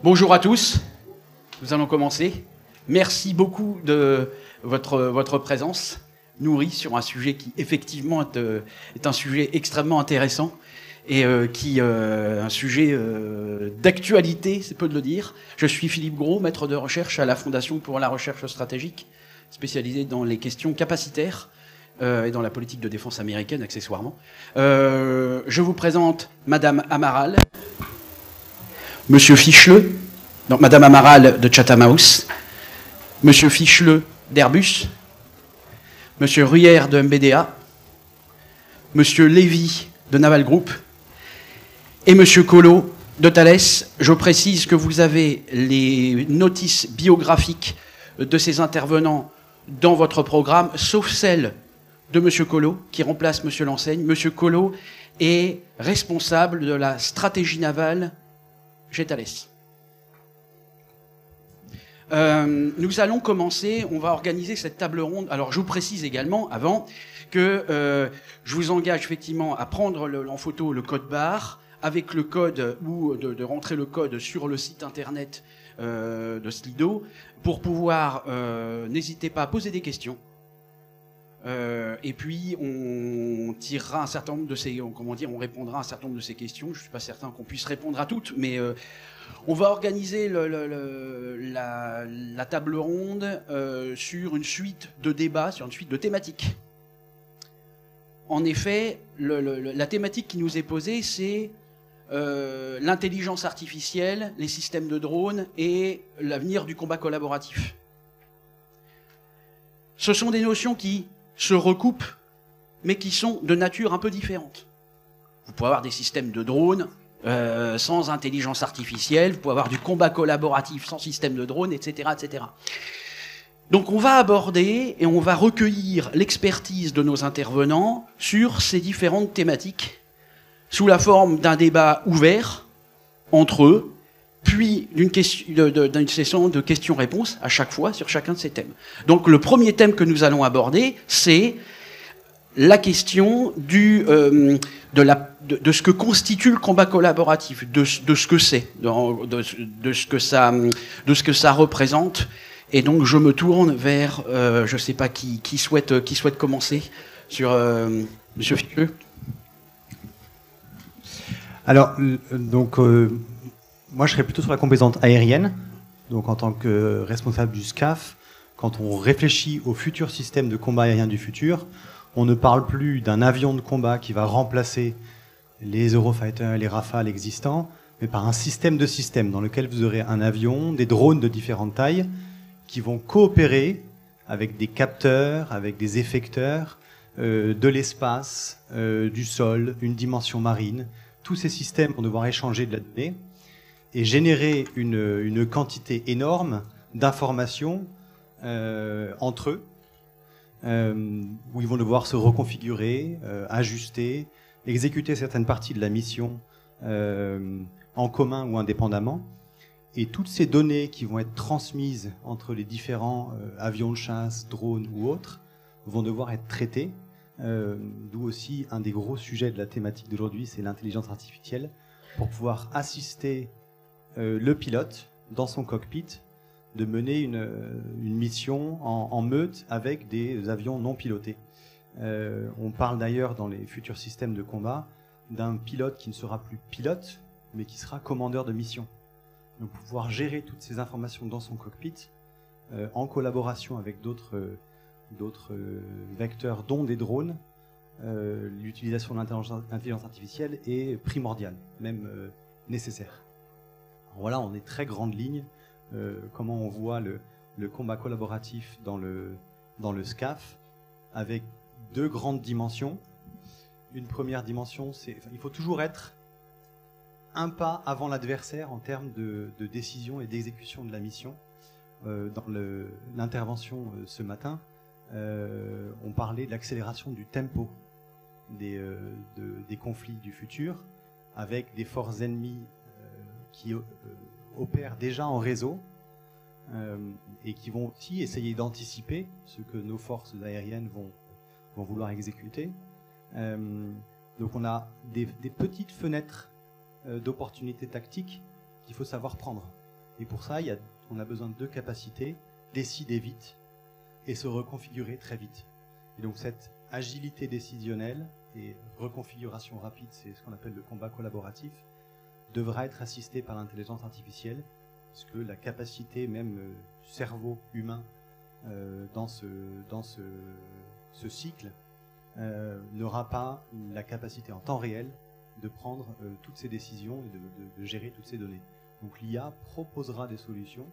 Bonjour à tous, nous allons commencer. Merci beaucoup de votre présence nourrie sur un sujet qui effectivement est un sujet extrêmement intéressant et un sujet d'actualité, c'est peu de le dire. Je suis Philippe Gros, maître de recherche à la Fondation pour la recherche stratégique, spécialisé dans les questions capacitaires et dans la politique de défense américaine accessoirement. Je vous présente Madame Amaral, Monsieur Ficheleux, donc Madame Amaral de Chatham House, Monsieur Ficheleux d'Airbus, Monsieur Ruyère de MBDA, Monsieur Lévy de Naval Group et Monsieur Collot de Thales. Je précise que vous avez les notices biographiques de ces intervenants dans votre programme, sauf celle de Monsieur Collot, qui remplace Monsieur Lenseigne. Monsieur Collot est responsable de la stratégie navale chez Thales. Nous allons commencer, on va organiser cette table ronde. Alors je vous précise également, avant, que je vous engage effectivement à prendre en photo le code barre, avec le code, ou de rentrer le code sur le site internet de Slido, pour pouvoir, n'hésitez pas à poser des questions. Et puis on tirera un certain nombre de ces, comment dire, on répondra à un certain nombre de ces questions. Je suis pas certain qu'on puisse répondre à toutes, mais on va organiser la table ronde sur une suite de débats, sur une suite de thématiques. En effet, la thématique qui nous est posée, c'est l'intelligence artificielle, les systèmes de drones et l'avenir du combat collaboratif. Ce sont des notions qui se recoupent, mais qui sont de nature un peu différente. Vous pouvez avoir des systèmes de drones sans intelligence artificielle, vous pouvez avoir du combat collaboratif sans système de drones, etc., etc. Donc on va aborder et on va recueillir l'expertise de nos intervenants sur ces différentes thématiques sous la forme d'un débat ouvert entre eux, puis d'une session de questions-réponses à chaque fois sur chacun de ces thèmes. Donc le premier thème que nous allons aborder, c'est la question de ce que constitue le combat collaboratif, de ce que c'est, de ce que ça représente. Et donc je me tourne vers, je ne sais pas qui souhaite commencer sur Monsieur Ficheleux. Alors, donc, moi je serais plutôt sur la composante aérienne. Donc en tant que responsable du SCAF, quand on réfléchit au futur système de combat aérien du futur, on ne parle plus d'un avion de combat qui va remplacer les Eurofighters et les Rafales existants, mais par un système de systèmes dans lequel vous aurez un avion, des drones de différentes tailles qui vont coopérer avec des capteurs, avec des effecteurs, de l'espace, du sol, une dimension marine. Tous ces systèmes vont devoir échanger de la donnée et générer une quantité énorme d'informations entre eux, où ils vont devoir se reconfigurer, ajuster, exécuter certaines parties de la mission en commun ou indépendamment. Et toutes ces données qui vont être transmises entre les différents avions de chasse, drones ou autres, vont devoir être traitées. D'où aussi un des gros sujets de la thématique d'aujourd'hui, c'est l'intelligence artificielle, pour pouvoir assister le pilote dans son cockpit de mener une mission en meute avec des avions non pilotés. On parle d'ailleurs dans les futurs systèmes de combat d'un pilote qui ne sera plus pilote, mais qui sera commandeur de mission. Donc pouvoir gérer toutes ces informations dans son cockpit en collaboration avec d'autres vecteurs, dont des drones, l'utilisation de l'intelligence artificielle est primordiale, même nécessaire. Alors voilà, en des très grandes lignes, comment on voit le combat collaboratif dans le SCAF, avec deux grandes dimensions. Une première dimension, c'est il faut toujours être un pas avant l'adversaire en termes de décision et d'exécution de la mission. Dans l'intervention ce matin, on parlait de l'accélération du tempo des conflits du futur, avec des forces ennemies qui opèrent déjà en réseau et qui vont aussi essayer d'anticiper ce que nos forces aériennes vont vouloir exécuter. Donc on a des petites fenêtres d'opportunités tactiques qu'il faut savoir prendre. Et pour ça, on a besoin de deux capacités, décider vite et se reconfigurer très vite. Et donc cette agilité décisionnelle et reconfiguration rapide, c'est ce qu'on appelle le combat collaboratif, devra être assistée par l'intelligence artificielle, parce que la capacité même du cerveau humain dans ce cycle n'aura pas la capacité en temps réel de prendre toutes ces décisions et de gérer toutes ces données. Donc l'IA proposera des solutions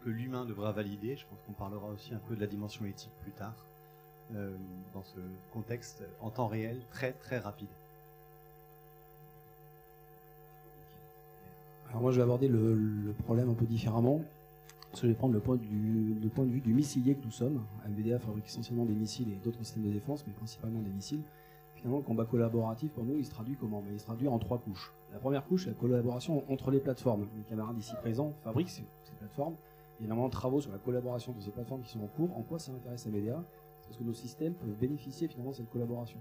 que l'humain devra valider. Je pense qu'on parlera aussi un peu de la dimension éthique plus tard, dans ce contexte en temps réel très très rapide. Alors moi je vais aborder le problème un peu différemment. Parce que je vais prendre le point de vue du missilier que nous sommes. NVIDIA fabrique essentiellement des missiles et d'autres systèmes de défense, mais principalement des missiles. Finalement, le combat collaboratif, pour nous, il se traduit comment? Il se traduit en 3 couches. La première couche, c'est la collaboration entre les plateformes. Les camarades ici présents fabriquent ces plateformes. Il y a énormément de travaux sur la collaboration de ces plateformes qui sont en cours. En quoi ça intéresse NVIDIA? Parce que nos systèmes peuvent bénéficier finalement de cette collaboration.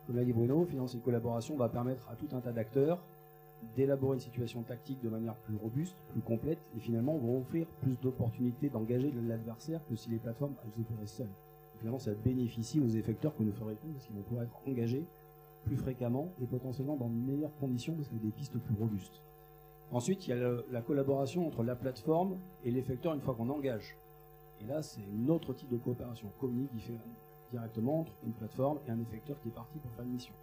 Comme l'a dit Bruno, finalement, cette collaboration va permettre à tout un tas d'acteurs d'élaborer une situation tactique de manière plus robuste, plus complète, et finalement vont offrir plus d'opportunités d'engager l'adversaire que si les plateformes elles opéraient seules. Et finalement, ça bénéficie aux effecteurs que nous fabriquons parce qu'ils vont pouvoir être engagés plus fréquemment et potentiellement dans de meilleures conditions parce qu'il y a des pistes plus robustes. Ensuite, il y a la collaboration entre la plateforme et l'effecteur une fois qu'on engage. Et là, c'est un autre type de coopération. On communique directement entre une plateforme et un effecteur qui est parti pour faire une mission.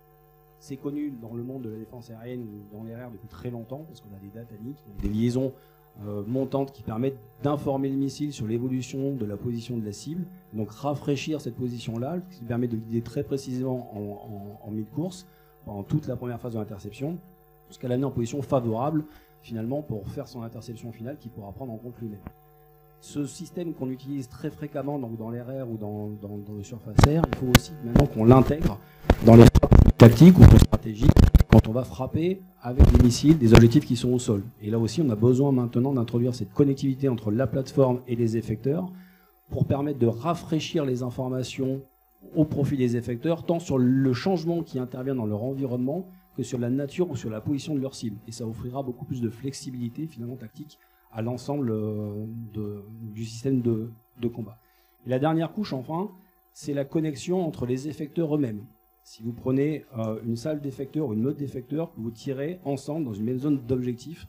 C'est connu dans le monde de la défense aérienne ou dans les RR depuis très longtemps, parce qu'on a des data links, des liaisons montantes qui permettent d'informer le missile sur l'évolution de la position de la cible, donc rafraîchir cette position-là, ce qui permet de guider très précisément en mi-course, pendant toute la première phase de l'interception, jusqu'à l'amener en position favorable, finalement, pour faire son interception finale qu'il pourra prendre en compte lui-même. Ce système qu'on utilise très fréquemment donc dans l'RR ou dans le surface air, il faut aussi maintenant qu'on l'intègre dans les tactiques ou stratégiques quand on va frapper avec des missiles des objectifs qui sont au sol. Et là aussi, on a besoin maintenant d'introduire cette connectivité entre la plateforme et les effecteurs pour permettre de rafraîchir les informations au profit des effecteurs, tant sur le changement qui intervient dans leur environnement que sur la nature ou sur la position de leur cible. Et ça offrira beaucoup plus de flexibilité finalement tactique à l'ensemble du système de combat. Et la dernière couche, enfin, c'est la connexion entre les effecteurs eux-mêmes. Si vous prenez une salle d'effecteurs ou une meute d'effecteurs que vous tirez ensemble dans une même zone d'objectif,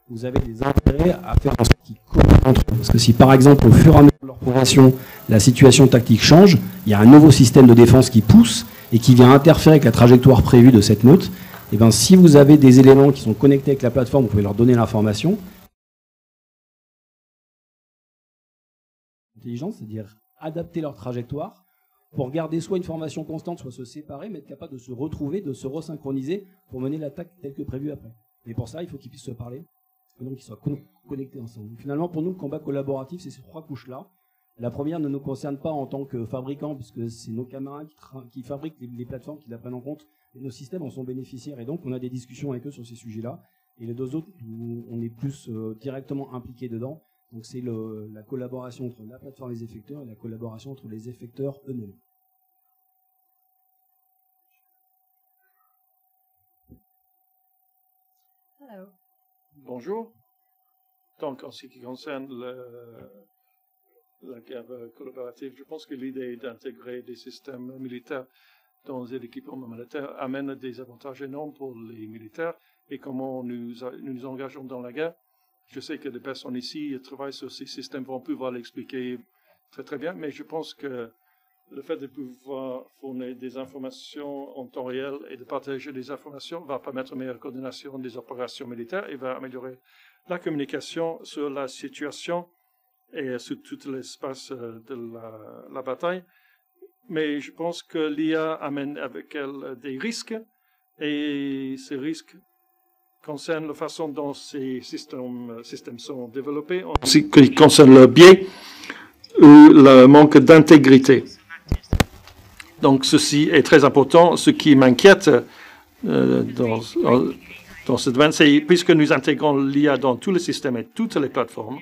vous avez des intérêts à faire en sorte qu'ils communiquent entre eux. Parce que si par exemple, au fur et à mesure de leur progression, la situation tactique change, il y a un nouveau système de défense qui pousse et qui vient interférer avec la trajectoire prévue de cette meute, et bien si vous avez des éléments qui sont connectés avec la plateforme, vous pouvez leur donner l'information. Intelligence, c'est-à-dire adapter leur trajectoire pour garder soit une formation constante, soit se séparer, mais être capable de se retrouver, de se resynchroniser pour mener l'attaque telle que prévue après. Et pour ça, il faut qu'ils puissent se parler, et donc qu'ils soient connectés ensemble. Donc, finalement, pour nous, le combat collaboratif, c'est ces 3 couches-là. La première ne nous concerne pas en tant que fabricants, puisque c'est nos camarades qui fabriquent les plateformes qui la prennent en compte, et nos systèmes en sont bénéficiaires, et donc on a des discussions avec eux sur ces sujets-là. Et les 2 autres, on est plus directement impliqués dedans. Donc c'est la collaboration entre la plateforme et les effecteurs et la collaboration entre les effecteurs eux-mêmes. Hello. Bonjour. Donc en ce qui concerne la guerre collaborative, je pense que l'idée d'intégrer des systèmes militaires dans les équipements militaires amène des avantages énormes pour les militaires et comment nous nous engageons dans la guerre. Je sais que des personnes ici qui travaillent sur ces systèmes vont pouvoir l'expliquer très très bien, mais je pense que le fait de pouvoir fournir des informations en temps réel et de partager des informations va permettre une meilleure coordination des opérations militaires et va améliorer la communication sur la situation et sur tout l'espace de la bataille. Mais je pense que l'IA amène avec elle des risques et ces risques concerne la façon dont ces systèmes sont développés, en ce qui concerne le biais ou le manque d'intégrité. Donc, ceci est très important. Ce qui m'inquiète dans ce domaine, c'est puisque nous intégrons l'IA dans tous les systèmes et toutes les plateformes,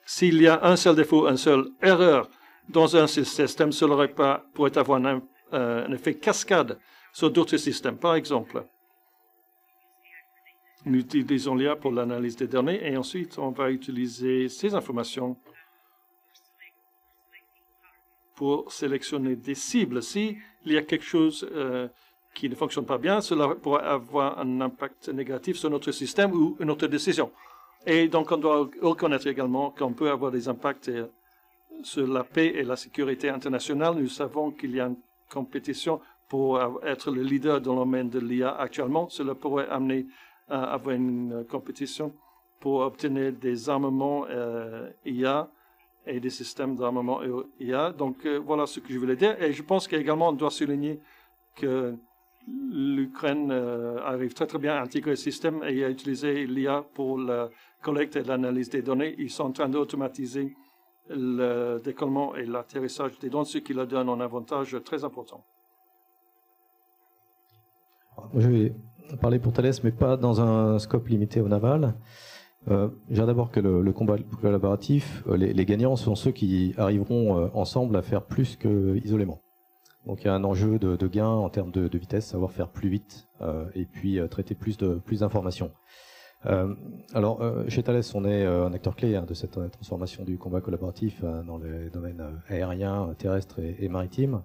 s'il y a un seul défaut, une seule erreur dans un système, cela pourrait avoir un effet cascade sur d'autres systèmes. Par exemple, Nous utilisons l'IA pour l'analyse des données et ensuite on va utiliser ces informations pour sélectionner des cibles. S'il y a quelque chose qui ne fonctionne pas bien, cela pourrait avoir un impact négatif sur notre système ou notre décision. Et donc on doit reconnaître également qu'on peut avoir des impacts sur la paix et la sécurité internationale. Nous savons qu'il y a une compétition pour être le leader dans le domaine de l'IA actuellement. Cela pourrait amener à avoir une compétition pour obtenir des armements IA et des systèmes d'armement IA. Donc voilà ce que je voulais dire. Et je pense qu'également on doit souligner que l'Ukraine arrive très bien à intégrer le système et à utiliser l'IA pour la collecte et l'analyse des données. Ils sont en train d'automatiser le décollement et l'atterrissage des drones, ce qui leur donne un avantage très important. Je vais parler pour Thales, mais pas dans un scope limité au naval. Je dirais d'abord que le combat collaboratif, les gagnants sont ceux qui arriveront ensemble à faire plus qu'isolément. Donc il y a un enjeu de gain en termes de vitesse, savoir faire plus vite et puis traiter plus d'informations. Chez Thales, on est un acteur clé de cette transformation du combat collaboratif dans les domaines aériens, terrestres et maritimes.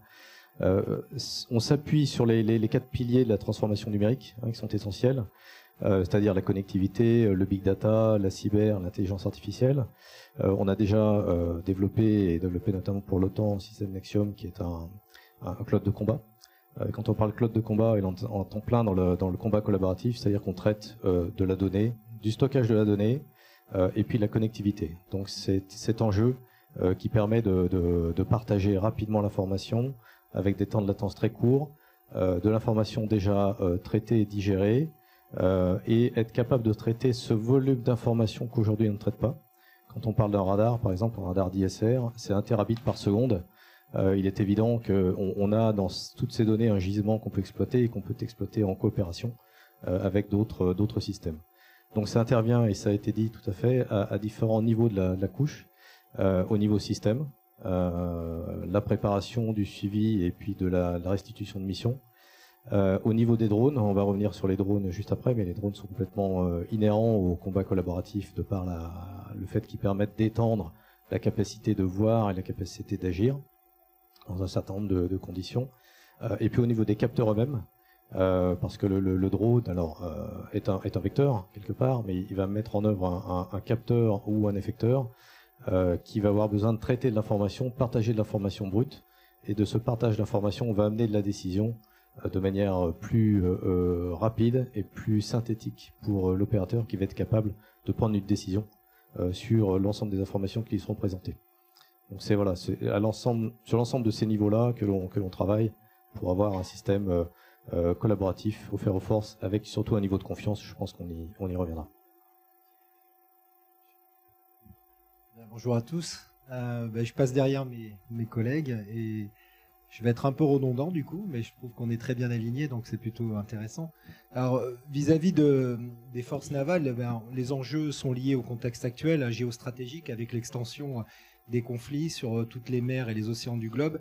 On s'appuie sur les 4 piliers de la transformation numérique qui sont essentiels, c'est-à-dire la connectivité, le big data, la cyber, l'intelligence artificielle. On a déjà développé notamment pour l'OTAN un système Nexium qui est un cloud de combat. Quand on parle cloud de combat, il entend plein dans le combat collaboratif, c'est-à-dire qu'on traite de la donnée, du stockage de la donnée et puis de la connectivité. Donc c'est cet enjeu qui permet de partager rapidement l'information avec des temps de latence très courts, de l'information déjà traitée et digérée, et être capable de traiter ce volume d'informations qu'aujourd'hui on ne traite pas. Quand on parle d'un radar, par exemple, un radar d'ISR, c'est 1 terabit par seconde. Il est évident qu'on a dans toutes ces données un gisement qu'on peut exploiter et qu'on peut exploiter en coopération avec d'autres systèmes. Donc ça intervient, et ça a été dit tout à fait, à différents niveaux de la couche, au niveau système, la préparation du suivi et puis de la restitution de mission. Au niveau des drones, on va revenir sur les drones juste après, mais les drones sont complètement inhérents au combat collaboratif de par le fait qu'ils permettent d'étendre la capacité de voir et la capacité d'agir dans un certain nombre de conditions. Et puis au niveau des capteurs eux-mêmes, parce que le drone est un vecteur quelque part, mais il va mettre en œuvre un capteur ou un effecteur qui va avoir besoin de traiter de l'information, partager de l'information brute, et de ce partage d'information, on va amener de la décision de manière plus rapide et plus synthétique pour l'opérateur qui va être capable de prendre une décision sur l'ensemble des informations qui lui seront présentées. Donc c'est sur l'ensemble de ces niveaux-là que l'on travaille pour avoir un système collaboratif au fer aux forces, avec surtout un niveau de confiance. Je pense qu'on y reviendra. Bonjour à tous. Je passe derrière mes collègues et je vais être un peu redondant du coup, mais je trouve qu'on est très bien alignés, donc c'est plutôt intéressant. Alors vis-à-vis des forces navales, les enjeux sont liés au contexte actuel géostratégique, avec l'extension des conflits sur toutes les mers et les océans du globe,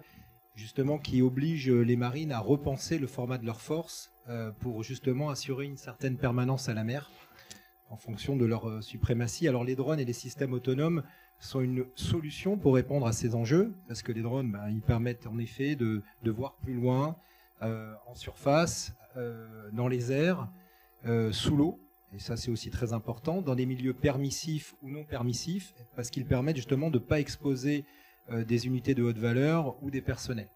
justement qui oblige les marines à repenser le format de leurs forces pour justement assurer une certaine permanence à la mer en fonction de leur suprématie. Alors les drones et les systèmes autonomes sont une solution pour répondre à ces enjeux, parce que les drones, ils permettent en effet de voir plus loin, en surface, dans les airs, sous l'eau, et ça c'est aussi très important, dans des milieux permissifs ou non permissifs, parce qu'ils permettent justement de ne pas exposer des unités de haute valeur ou des personnels.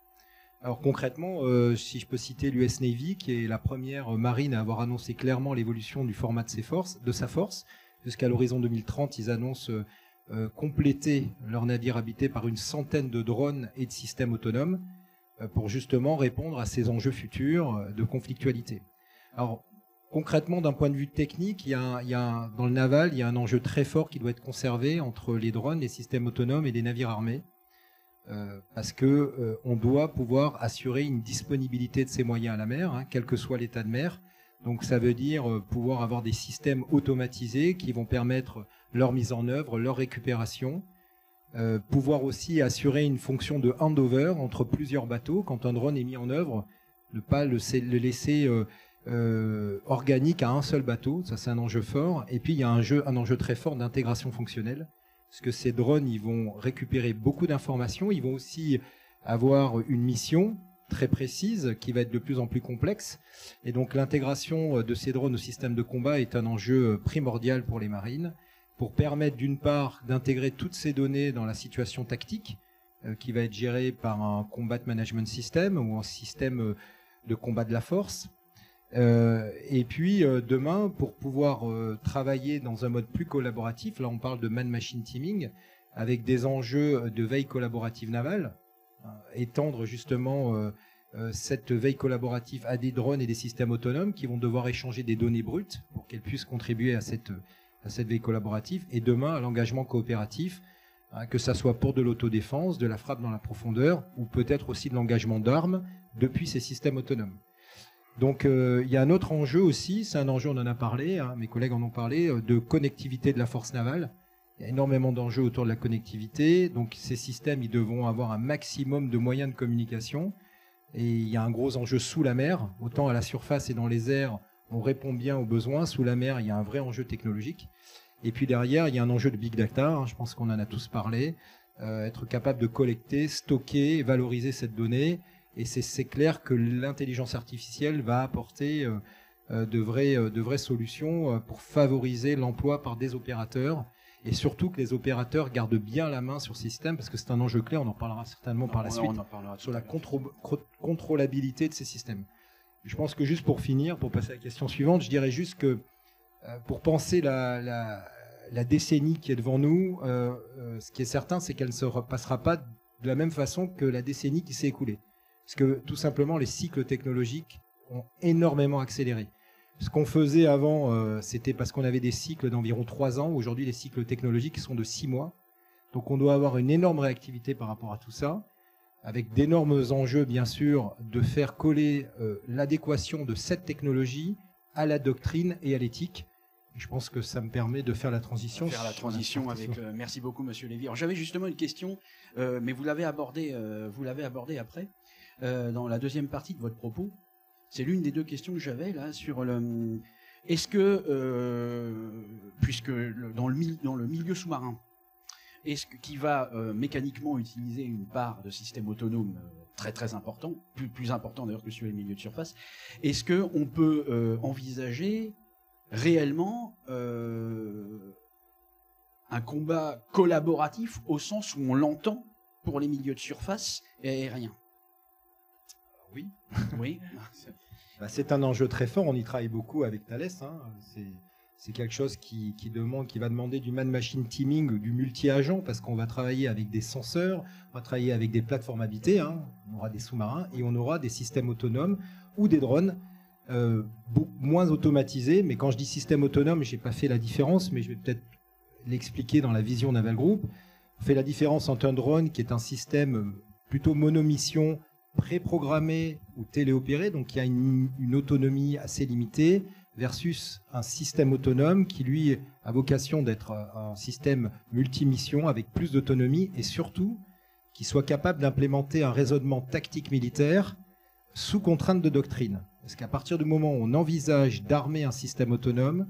Alors concrètement, si je peux citer l'US Navy, qui est la première marine à avoir annoncé clairement l'évolution du format de sa force, jusqu'à l'horizon 2030, ils annoncent compléter leurs navires habités par une centaine de drones et de systèmes autonomes pour justement répondre à ces enjeux futurs de conflictualité. Alors concrètement, d'un point de vue technique, dans le naval, il y a un enjeu très fort qui doit être conservé entre les drones, les systèmes autonomes et les navires armés, parce que on doit pouvoir assurer une disponibilité de ces moyens à la mer, quel que soit l'état de mer. Donc ça veut dire pouvoir avoir des systèmes automatisés qui vont permettre leur mise en œuvre, leur récupération, pouvoir aussi assurer une fonction de handover entre plusieurs bateaux. Quand un drone est mis en œuvre, ne pas le laisser organique à un seul bateau. Ça, c'est un enjeu fort. Et puis, il y a un enjeu très fort d'intégration fonctionnelle. Parce que ces drones, ils vont récupérer beaucoup d'informations. Ils vont aussi avoir une mission très précise qui va être de plus en plus complexe. Et donc, l'intégration de ces drones au système de combat est un enjeu primordial pour les marines, pour permettre d'une part d'intégrer toutes ces données dans la situation tactique, qui va être gérée par un combat management system ou un système de combat de la force. Et puis demain, pour pouvoir travailler dans un mode plus collaboratif, là on parle de man-machine teaming, avec des enjeux de veille collaborative navale, étendre justement cette veille collaborative à des drones et des systèmes autonomes qui vont devoir échanger des données brutes pour qu'elles puissent contribuer à cette veille collaborative, et demain à l'engagement coopératif, que ça soit pour de l'autodéfense, de la frappe dans la profondeur, ou peut-être aussi de l'engagement d'armes depuis ces systèmes autonomes. Donc il y a un autre enjeu aussi, c'est un enjeu, on en a parlé, mes collègues en ont parlé, de connectivité de la force navale. Il y a énormément d'enjeux autour de la connectivité, donc ces systèmes, ils devront avoir un maximum de moyens de communication, et il y a un gros enjeu sous la mer, autant à la surface et dans les airs, on répond bien aux besoins, sous la mer, il y a un vrai enjeu technologique. Et puis derrière, il y a un enjeu de big data, je pense qu'on en a tous parlé, être capable de collecter, stocker, valoriser cette donnée. Et c'est clair que l'intelligence artificielle va apporter de vraies solutions pour favoriser l'emploi par des opérateurs, et surtout que les opérateurs gardent bien la main sur ces systèmes, parce que c'est un enjeu clé, on en parlera certainement par la suite, sur la contrôlabilité de ces systèmes. Je pense que juste pour finir, pour passer à la question suivante, je dirais juste que pour penser la décennie qui est devant nous, ce qui est certain, c'est qu'elle ne se repassera pas de la même façon que la décennie qui s'est écoulée. Parce que tout simplement, les cycles technologiques ont énormément accéléré. Ce qu'on faisait avant, c'était parce qu'on avait des cycles d'environ 3 ans. Aujourd'hui, les cycles technologiques sont de 6 mois. Donc on doit avoir une énorme réactivité par rapport à tout ça, avec d'énormes enjeux, bien sûr, de faire coller l'adéquation de cette technologie à la doctrine et à l'éthique. Je pense que ça me permet de faire la transition. Merci beaucoup, Monsieur Lévy. Alors, j'avais justement une question, mais vous l'avez abordé après, dans la deuxième partie de votre propos. C'est l'une des deux questions que j'avais là sur le. Est-ce que, puisque dans le milieu sous-marin, qui va mécaniquement utiliser une part de système autonome très très important, plus important d'ailleurs que sur les milieux de surface, est-ce que on peut envisager réellement un combat collaboratif au sens où on l'entend pour les milieux de surface et aériens? Oui. Oui. C'est un enjeu très fort, on y travaille beaucoup avec Thales. C'est quelque chose qui va demander du man-machine teaming, du multi-agent, parce qu'on va travailler avec des senseurs, on va travailler avec des plateformes habitées, on aura des sous-marins et on aura des systèmes autonomes ou des drones moins automatisés. Mais quand je dis système autonome, je n'ai pas fait la différence, mais je vais peut-être l'expliquer dans la vision Naval Group. On fait la différence entre un drone qui est un système plutôt monomission, préprogrammé ou téléopéré, donc qui a une autonomie assez limitée, versus un système autonome qui, lui, a vocation d'être un système multimission avec plus d'autonomie et surtout qui soit capable d'implémenter un raisonnement tactique militaire sous contrainte de doctrine. Parce qu'à partir du moment où on envisage d'armer un système autonome,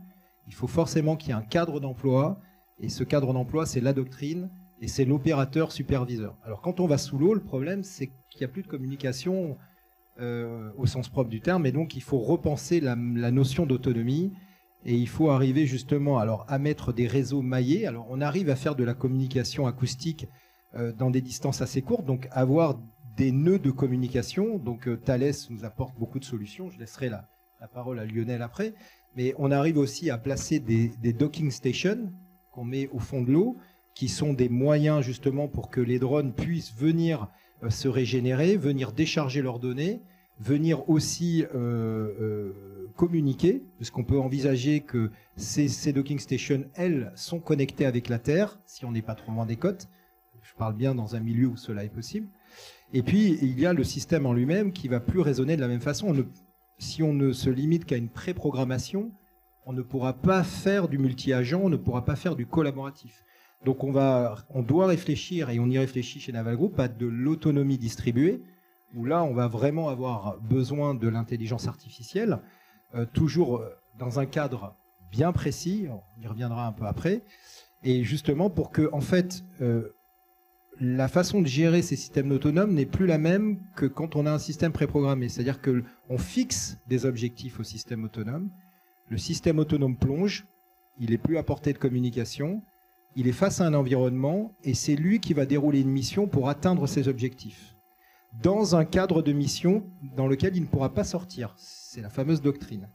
il faut forcément qu'il y ait un cadre d'emploi, et ce cadre d'emploi, c'est la doctrine, et c'est l'opérateur superviseur. Alors quand on va sous l'eau, le problème, c'est qu'il n'y a plus de communication au sens propre du terme, et donc il faut repenser la notion d'autonomie, et il faut arriver justement à mettre des réseaux maillés. Alors on arrive à faire de la communication acoustique dans des distances assez courtes, donc avoir des nœuds de communication. Donc Thales nous apporte beaucoup de solutions, je laisserai la parole à Lionel après, mais on arrive aussi à placer des docking stations qu'on met au fond de l'eau, qui sont des moyens justement pour que les drones puissent venir se régénérer, venir décharger leurs données, venir aussi communiquer, parce qu'on peut envisager que ces docking stations, elles, sont connectées avec la Terre, si on n'est pas trop loin des côtes. Je parle bien dans un milieu où cela est possible. Et puis, il y a le système en lui-même qui va plus raisonner de la même façon. Si on ne se limite qu'à une préprogrammation, on ne pourra pas faire du multi-agent, on ne pourra pas faire du collaboratif. Donc on doit réfléchir, et on y réfléchit chez Naval Group, à de l'autonomie distribuée, où là on va vraiment avoir besoin de l'intelligence artificielle, toujours dans un cadre bien précis, on y reviendra un peu après, et justement pour que, en fait, la façon de gérer ces systèmes autonomes n'est plus la même que quand on a un système préprogrammé. C'est-à-dire qu'on fixe des objectifs au système autonome, le système autonome plonge, il est plus à portée de communication, il est face à un environnement, et c'est lui qui va dérouler une mission pour atteindre ses objectifs, dans un cadre de mission dans lequel il ne pourra pas sortir. C'est la fameuse doctrine.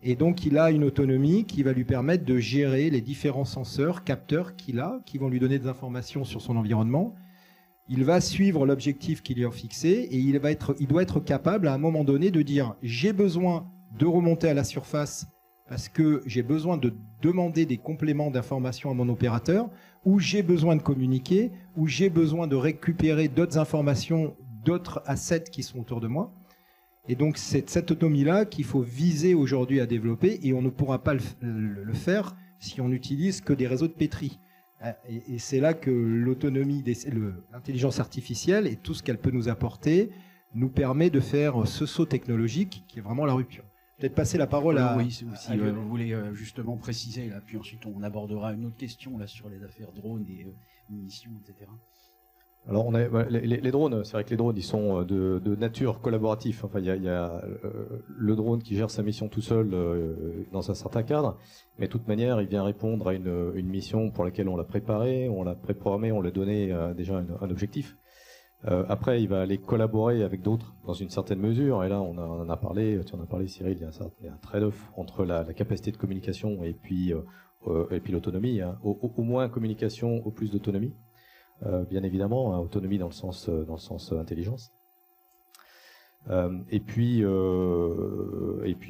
Et donc, il a une autonomie qui va lui permettre de gérer les différents senseurs, capteurs qu'il a, qui vont lui donner des informations sur son environnement. Il va suivre l'objectif qu'il lui a fixé et il doit être capable, à un moment donné, de dire « j'ai besoin de remonter à la surface parce que j'ai besoin de demander des compléments d'informations à mon opérateur, ou j'ai besoin de communiquer, ou j'ai besoin de récupérer d'autres informations, d'autres assets qui sont autour de moi ». Et donc, c'est cette autonomie-là qu'il faut viser aujourd'hui à développer, et on ne pourra pas le faire si on n'utilise que des réseaux de Petri. Et c'est là que l'autonomie, l'intelligence artificielle et tout ce qu'elle peut nous apporter nous permet de faire ce saut technologique qui est vraiment la rupture. Peut-être passer la parole à... Oui, si vous voulez justement préciser, là, puis ensuite on abordera une autre question là, sur les affaires drones et munitions, etc. Alors, les drones, c'est vrai que les drones, ils sont de nature collaborative. Enfin, il y a le drone qui gère sa mission tout seul dans un certain cadre, mais de toute manière, il vient répondre à une mission pour laquelle on l'a préparé, on l'a préprogrammé, on lui a donné déjà un objectif. Après, il va aller collaborer avec d'autres dans une certaine mesure, et là, on en a parlé, tu en as parlé, Cyril, il y a un trade-off entre la capacité de communication et puis l'autonomie. Hein. Au moins communication, au plus d'autonomie. Bien évidemment, hein, autonomie dans le sens intelligence. Et puis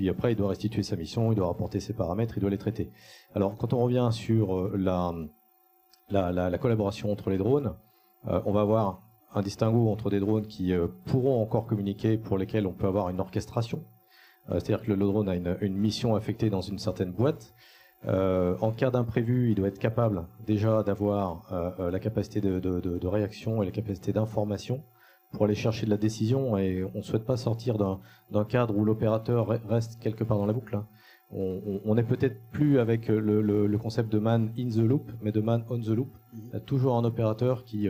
après, il doit restituer sa mission, il doit rapporter ses paramètres, il doit les traiter. Alors, quand on revient sur la collaboration entre les drones, on va avoir un distinguo entre des drones qui pourront encore communiquer, pour lesquels on peut avoir une orchestration. C'est-à-dire que le drone a une mission affectée dans une certaine boîte. En cas d'imprévu, il doit être capable déjà d'avoir la capacité de réaction et la capacité d'information pour aller chercher de la décision, et on ne souhaite pas sortir d'un cadre où l'opérateur reste quelque part dans la boucle. Hein. On n'est peut-être plus avec le concept de man in the loop, mais de man on the loop. Il y a toujours un opérateur qui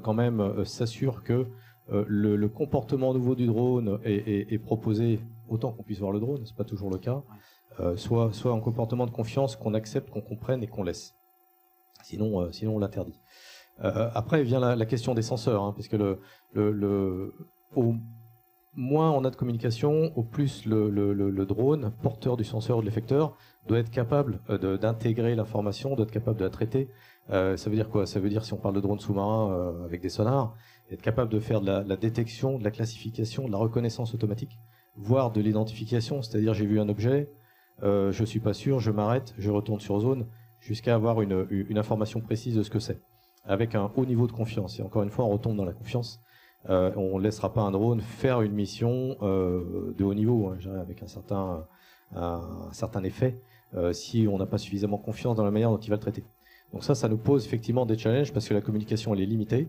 quand même s'assure que le comportement nouveau du drone est proposé autant qu'on puisse voir le drone, c'est pas toujours le cas. Soit un comportement de confiance qu'on accepte, qu'on comprenne et qu'on laisse. Sinon on l'interdit. Après vient la question des senseurs, hein, parce que au moins on a de communication, au plus le drone, porteur du senseur ou de l'effecteur, doit être capable d'intégrer l'information, doit être capable de la traiter. Ça veut dire quoi? Ça veut dire, si on parle de drone sous-marin avec des sonars, être capable de faire de la détection, de la classification, de la reconnaissance automatique, voire de l'identification, c'est-à-dire j'ai vu un objet, je suis pas sûr, je m'arrête, je retourne sur zone, jusqu'à avoir une information précise de ce que c'est, avec un haut niveau de confiance. Et encore une fois, on retombe dans la confiance. On ne laissera pas un drone faire une mission de haut niveau, hein, avec un certain effet, si on n'a pas suffisamment confiance dans la manière dont il va le traiter. Donc ça nous pose effectivement des challenges, parce que la communication elle est limitée,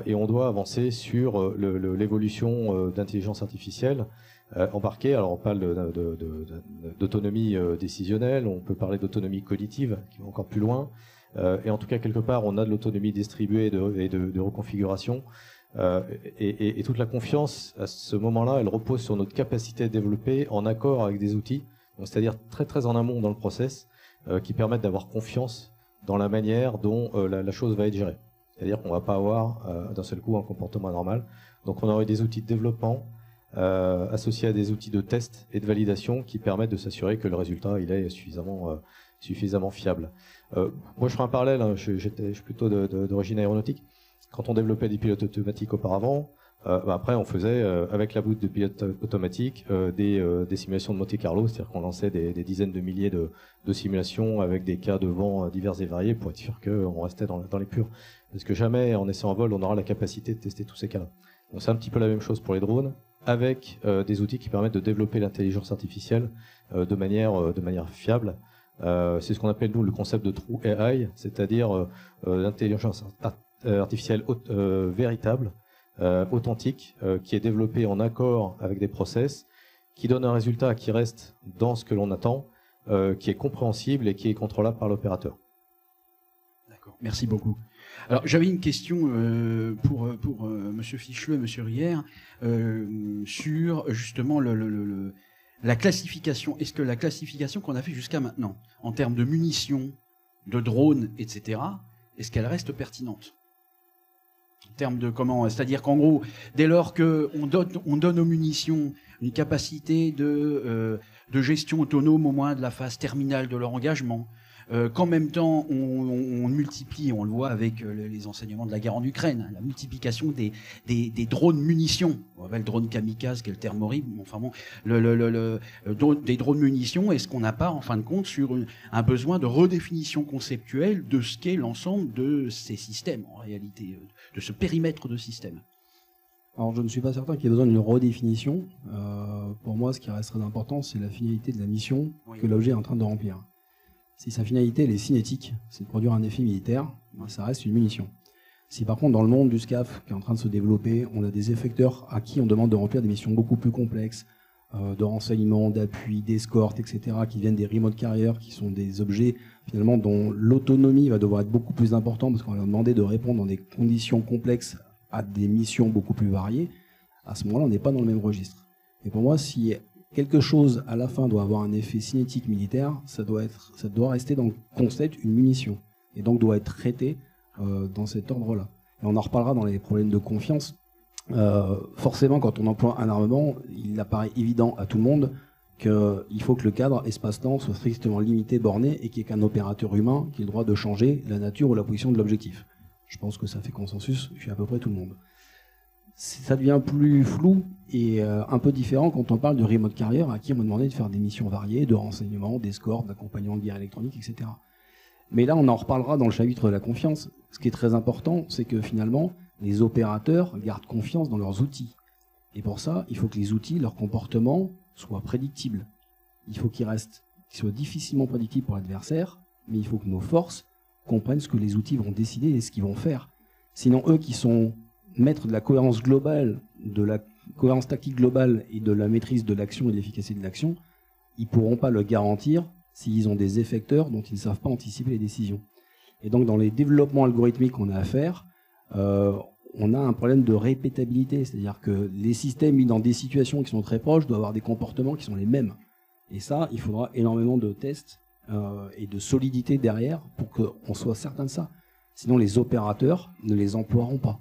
et on doit avancer sur l'évolution d'intelligence artificielle embarquée. Alors on parle d'autonomie décisionnelle, on peut parler d'autonomie cognitive qui va encore plus loin, et en tout cas quelque part on a de l'autonomie distribuée et de reconfiguration, et toute la confiance à ce moment-là elle repose sur notre capacité à développer en accord avec des outils, c'est-à-dire très très en amont dans le process, qui permettent d'avoir confiance dans la manière dont la chose va être gérée. C'est-à-dire qu'on va pas avoir d'un seul coup un comportement anormal. Donc on aurait des outils de développement associés à des outils de test et de validation qui permettent de s'assurer que le résultat il est suffisamment fiable. Moi je ferai un parallèle, hein, je suis plutôt d'origine aéronautique. Quand on développait des pilotes automatiques auparavant, après on faisait avec la boîte de pilote automatique des simulations de Monte Carlo, c'est-à-dire qu'on lançait des dizaines de milliers de simulations avec des cas de vent divers et variés pour être sûr qu'on restait dans les purs. Parce que jamais en essai en vol on aura la capacité de tester tous ces cas-là. Donc c'est un petit peu la même chose pour les drones, avec des outils qui permettent de développer l'intelligence artificielle de manière fiable. C'est ce qu'on appelle nous le concept de True AI, c'est-à-dire l'intelligence artificielle véritable, authentique, qui est développée en accord avec des process, qui donne un résultat qui reste dans ce que l'on attend, qui est compréhensible et qui est contrôlable par l'opérateur. D'accord, merci beaucoup. Alors j'avais une question pour Monsieur Ficheleux et Monsieur Rière sur justement la classification. Est-ce que la classification qu'on a fait jusqu'à maintenant, en termes de munitions, de drones, etc., est-ce qu'elle reste pertinente? En termes de comment, c'est-à-dire qu'en gros, dès lors qu'on donne aux munitions une capacité de gestion autonome au moins de la phase terminale de leur engagement, qu'en même temps on multiplie, on le voit avec les enseignements de la guerre en Ukraine, la multiplication des drones munitions, on appelle le drone kamikaze, qui est le terme horrible, enfin bon, des drones munitions, est-ce qu'on n'a pas en fin de compte sur un besoin de redéfinition conceptuelle de ce qu'est l'ensemble de ces systèmes en réalité, de ce périmètre de système? Alors je ne suis pas certain qu'il y ait besoin d'une redéfinition. Pour moi, ce qui resterait important, c'est la finalité de la mission que l'objet est en train de remplir. Si sa finalité elle est cinétique, c'est de produire un effet militaire, ça reste une munition. Si par contre dans le monde du SCAF qui est en train de se développer, on a des effecteurs à qui on demande de remplir des missions beaucoup plus complexes, de renseignement, d'appui, d'escorte, etc., qui viennent des remote carriers, qui sont des objets finalement dont l'autonomie va devoir être beaucoup plus importante parce qu'on va leur demander de répondre dans des conditions complexes à des missions beaucoup plus variées, à ce moment-là on n'est pas dans le même registre. Et pour moi, si quelque chose à la fin doit avoir un effet cinétique militaire, ça doit rester dans le concept une munition, et donc doit être traité dans cet ordre-là. Et on en reparlera dans les problèmes de confiance. Forcément, quand on emploie un armement, il apparaît évident à tout le monde qu'il faut que le cadre espace-temps soit strictement limité, borné, et qu'il n'y ait qu'un opérateur humain qui ait le droit de changer la nature ou la position de l'objectif. Je pense que ça fait consensus chez à peu près tout le monde. Ça devient plus flou et un peu différent quand on parle de remote carrier à qui on m'a demandé de faire des missions variées, de renseignement, d'escorte, d'accompagnement de guerre électronique, etc. Mais là, on en reparlera dans le chapitre de la confiance. Ce qui est très important, c'est que finalement, les opérateurs gardent confiance dans leurs outils. Et pour ça, il faut que les outils, leur comportement, soient prédictibles. Il faut qu'ils soient difficilement prédictibles pour l'adversaire, mais il faut que nos forces comprennent ce que les outils vont décider et ce qu'ils vont faire. Sinon, eux qui sont maîtres de la cohérence globale, de la cohérence tactique globale et de la maîtrise de l'action et de l'efficacité de l'action, ils ne pourront pas le garantir s'ils ont des effecteurs dont ils ne savent pas anticiper les décisions. Et donc dans les développements algorithmiques qu'on a à faire, on a un problème de répétabilité, c'est-à-dire que les systèmes mis dans des situations qui sont très proches doivent avoir des comportements qui sont les mêmes. Et ça, il faudra énormément de tests et de solidité derrière pour qu'on soit certain de ça. Sinon les opérateurs ne les emploieront pas.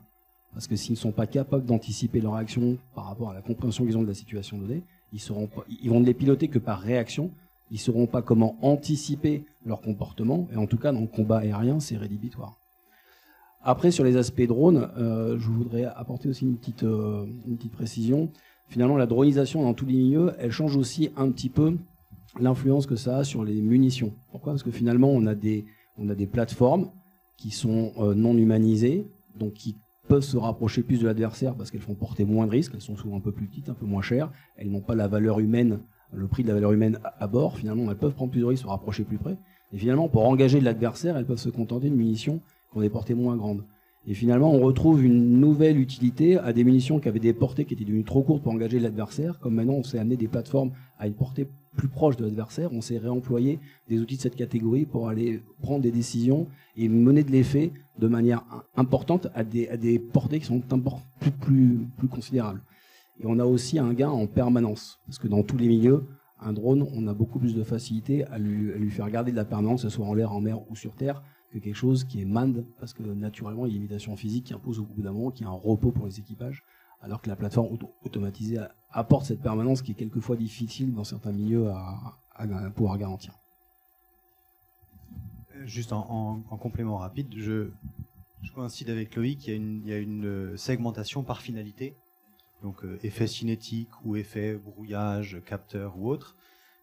Parce que s'ils ne sont pas capables d'anticiper leur action par rapport à la compréhension qu'ils ont de la situation donnée, ils vont ne les piloter que par réaction, ils ne sauront pas comment anticiper leur comportement, et en tout cas dans le combat aérien, c'est rédhibitoire. Après, sur les aspects drones, je voudrais apporter aussi une petite précision. Finalement, la dronisation dans tous les milieux, elle change aussi un petit peu l'influence que ça a sur les munitions. Pourquoi ? Parce que finalement, on a des plateformes qui sont non humanisées, donc qui peuvent se rapprocher plus de l'adversaire parce qu'elles font porter moins de risques, elles sont souvent un peu plus petites, un peu moins chères, elles n'ont pas la valeur humaine, le prix de la valeur humaine à bord, finalement elles peuvent prendre plus de risques, se rapprocher plus près, et finalement pour engager de l'adversaire, elles peuvent se contenter de munitions qui ont des portées moins grandes. Et finalement on retrouve une nouvelle utilité à des munitions qui avaient des portées qui étaient devenues trop courtes pour engager l'adversaire, comme maintenant on s'est amené des plateformes à une portée plus proche de l'adversaire, on s'est réemployé des outils de cette catégorie pour aller prendre des décisions et mener de l'effet de manière importante à des portées qui sont plus considérables. Et on a aussi un gain en permanence, parce que dans tous les milieux, un drone, on a beaucoup plus de facilité à lui faire garder de la permanence, que ce soit en l'air, en mer ou sur terre, que quelque chose qui est manned, parce que naturellement il y a une limitation physique qui impose au bout d'un moment qu'il y a un repos pour les équipages, alors que la plateforme automatisée apporte cette permanence qui est quelquefois difficile dans certains milieux à pouvoir garantir. Juste en complément rapide, je coïncide avec Loïc, il y a une segmentation par finalité, donc effet cinétique ou effet brouillage, capteur ou autre.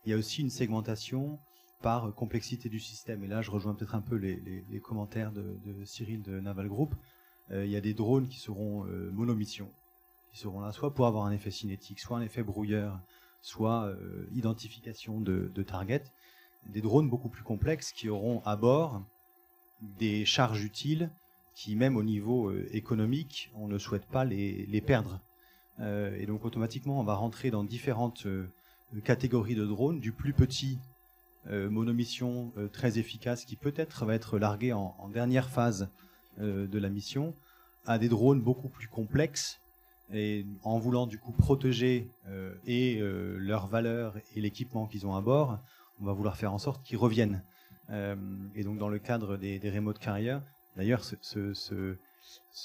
Il y a aussi une segmentation par complexité du système, et là je rejoins peut-être un peu les commentaires de Cyril de Naval Group. Il y a des drones qui seront monomission, qui seront là soit pour avoir un effet cinétique, soit un effet brouilleur, soit identification de target. Des drones beaucoup plus complexes qui auront à bord des charges utiles qui, même au niveau économique, on ne souhaite pas les perdre. Et donc automatiquement, on va rentrer dans différentes catégories de drones, du plus petit monomission très efficace qui peut-être va être largué en dernière phase de la mission, à des drones beaucoup plus complexes, et en voulant du coup protéger leur valeur et l'équipement qu'ils ont à bord, on va vouloir faire en sorte qu'ils reviennent. Et donc dans le cadre des remote carriers, d'ailleurs ce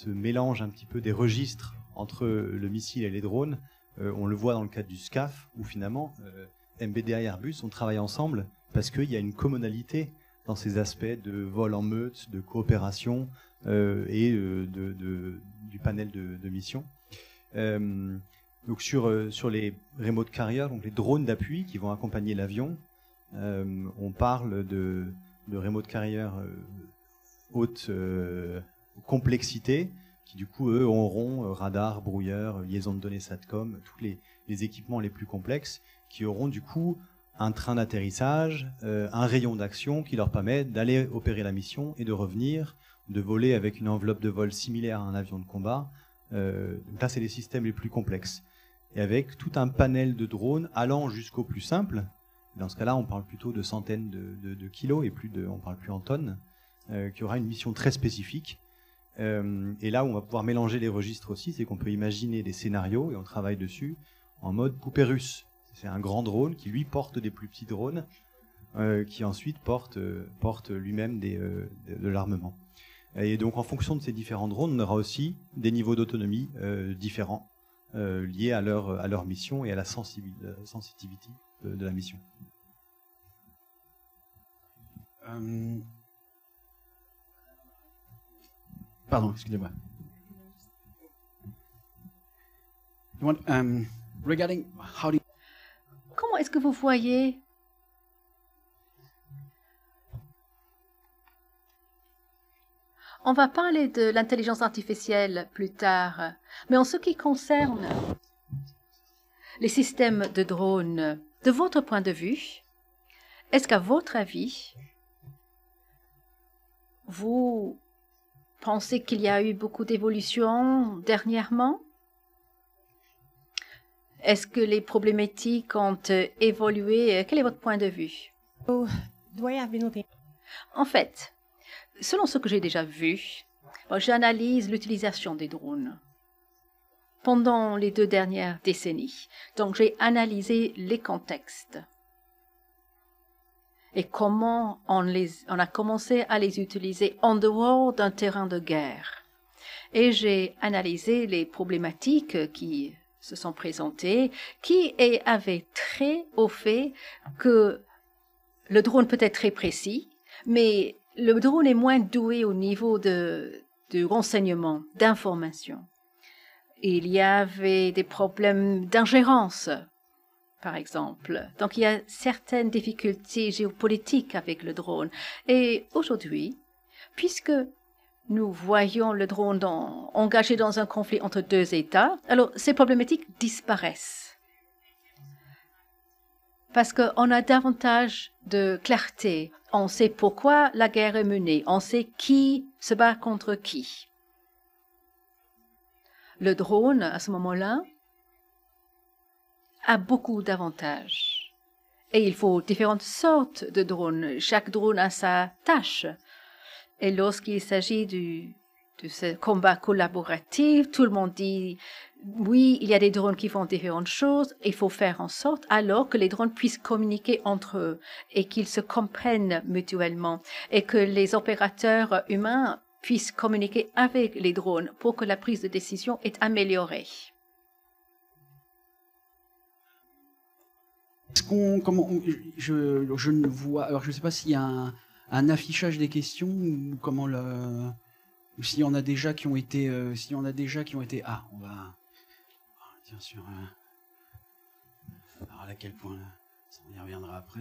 mélange un petit peu des registres entre le missile et les drones, on le voit dans le cadre du SCAF, où finalement MBDA et Airbus ont travaillé ensemble parce qu'il y a une commonalité dans ces aspects de vol en meute, de coopération et du panel de missions. Donc sur les remote carriers, donc les drones d'appui qui vont accompagner l'avion, on parle de remote carriers haute complexité, qui du coup eux auront radar, brouilleur, liaison de données SATCOM, tous les équipements les plus complexes, qui auront du coup un train d'atterrissage, un rayon d'action qui leur permet d'aller opérer la mission et de revenir, de voler avec une enveloppe de vol similaire à un avion de combat. Donc là, c'est les systèmes les plus complexes. Et avec tout un panel de drones allant jusqu'au plus simple. Dans ce cas-là, on parle plutôt de centaines de kilos et on parle plus en tonnes, qui aura une mission très spécifique. Et là où on va pouvoir mélanger les registres aussi, c'est qu'on peut imaginer des scénarios, et on travaille dessus, en mode poupée russe. C'est un grand drone qui, lui, porte des plus petits drones, qui ensuite porte lui-même de l'armement. Et donc, en fonction de ces différents drones, on aura aussi des niveaux d'autonomie différents, liés à leur mission et à la sensitivité de la mission. Pardon, excusez-moi. Regarding how do Comment est-ce que vous voyez On va parler de l'intelligence artificielle plus tard, mais en ce qui concerne les systèmes de drones, de votre point de vue, est-ce qu'à votre avis, vous pensez qu'il y a eu beaucoup d'évolutions dernièrement? Est-ce que les problématiques ont évolué? Quel est votre point de vue? En fait, selon ce que j'ai déjà vu, j'analyse l'utilisation des drones pendant les 2 dernières décennies. Donc, j'ai analysé les contextes et comment on a commencé à les utiliser en dehors d'un terrain de guerre. Et j'ai analysé les problématiques qui se sont présentées, qui avaient trait au fait que le drone peut être très précis, mais le drone est moins doué au niveau du renseignement, d'information. Il y avait des problèmes d'ingérence, par exemple. Donc, il y a certaines difficultés géopolitiques avec le drone. Et aujourd'hui, puisque nous voyons le drone engagé dans un conflit entre 2 États, alors ces problématiques disparaissent. Parce qu'on a davantage de clarté. On sait pourquoi la guerre est menée. On sait qui se bat contre qui. Le drone, à ce moment-là, a beaucoup d'avantages. Et il faut différentes sortes de drones. Chaque drone a sa tâche. Et lorsqu'il s'agit de ce combat collaboratif, tout le monde dit oui, il y a des drones qui font différentes choses. Il faut faire en sorte alors que les drones puissent communiquer entre eux et qu'ils se comprennent mutuellement et que les opérateurs humains puissent communiquer avec les drones pour que la prise de décision est améliorée. Je ne vois. Alors, je ne sais pas s'il y a un affichage des questions ou comment ou s'il y en a déjà qui ont été. Ah, on va. Tiens, sur. Alors, à quel point là? Ça, on y reviendra après.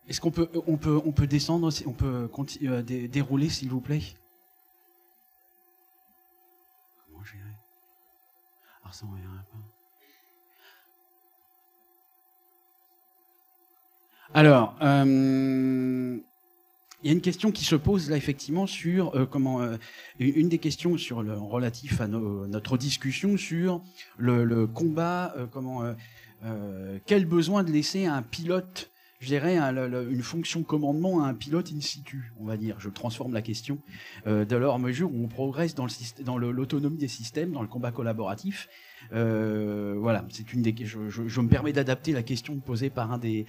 Est-ce qu'on peut descendre, on peut dérouler, s'il vous plaît? Comment gérer? Alors ça, on verra pas. Alors, Il y a une question qui se pose là effectivement sur une des questions sur le relatif à notre discussion sur le combat, quel besoin de laisser à un pilote, je dirais, une fonction commandement à un pilote in situ, on va dire. Je transforme la question de leur mesure où on progresse dans l'autonomie des systèmes, dans le combat collaboratif. Voilà, c'est une des. Je me permets d'adapter la question posée par un des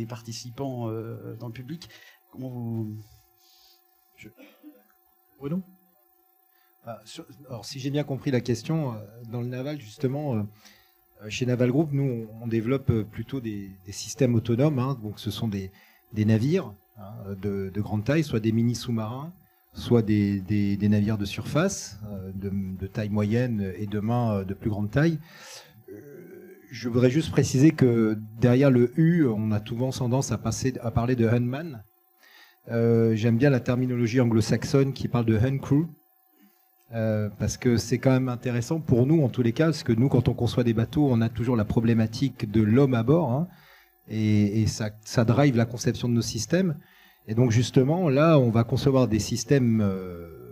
participants dans le public. Comment vous... Bruno ? Alors, si j'ai bien compris la question, dans le naval, justement, chez Naval Group, nous, on développe plutôt des systèmes autonomes. Hein, donc, ce sont des navires de grande taille, soit des mini-sous-marins, soit des navires de surface, de taille moyenne et demain de plus grande taille. Je voudrais juste préciser que derrière le U, on a souvent tendance à parler de Hunman. J'aime bien la terminologie anglo-saxonne qui parle de Hun Crew, parce que c'est quand même intéressant pour nous en tous les cas, parce que nous, quand on conçoit des bateaux, on a toujours la problématique de l'homme à bord, hein, et ça drive la conception de nos systèmes. Et donc justement, là, on va concevoir des systèmes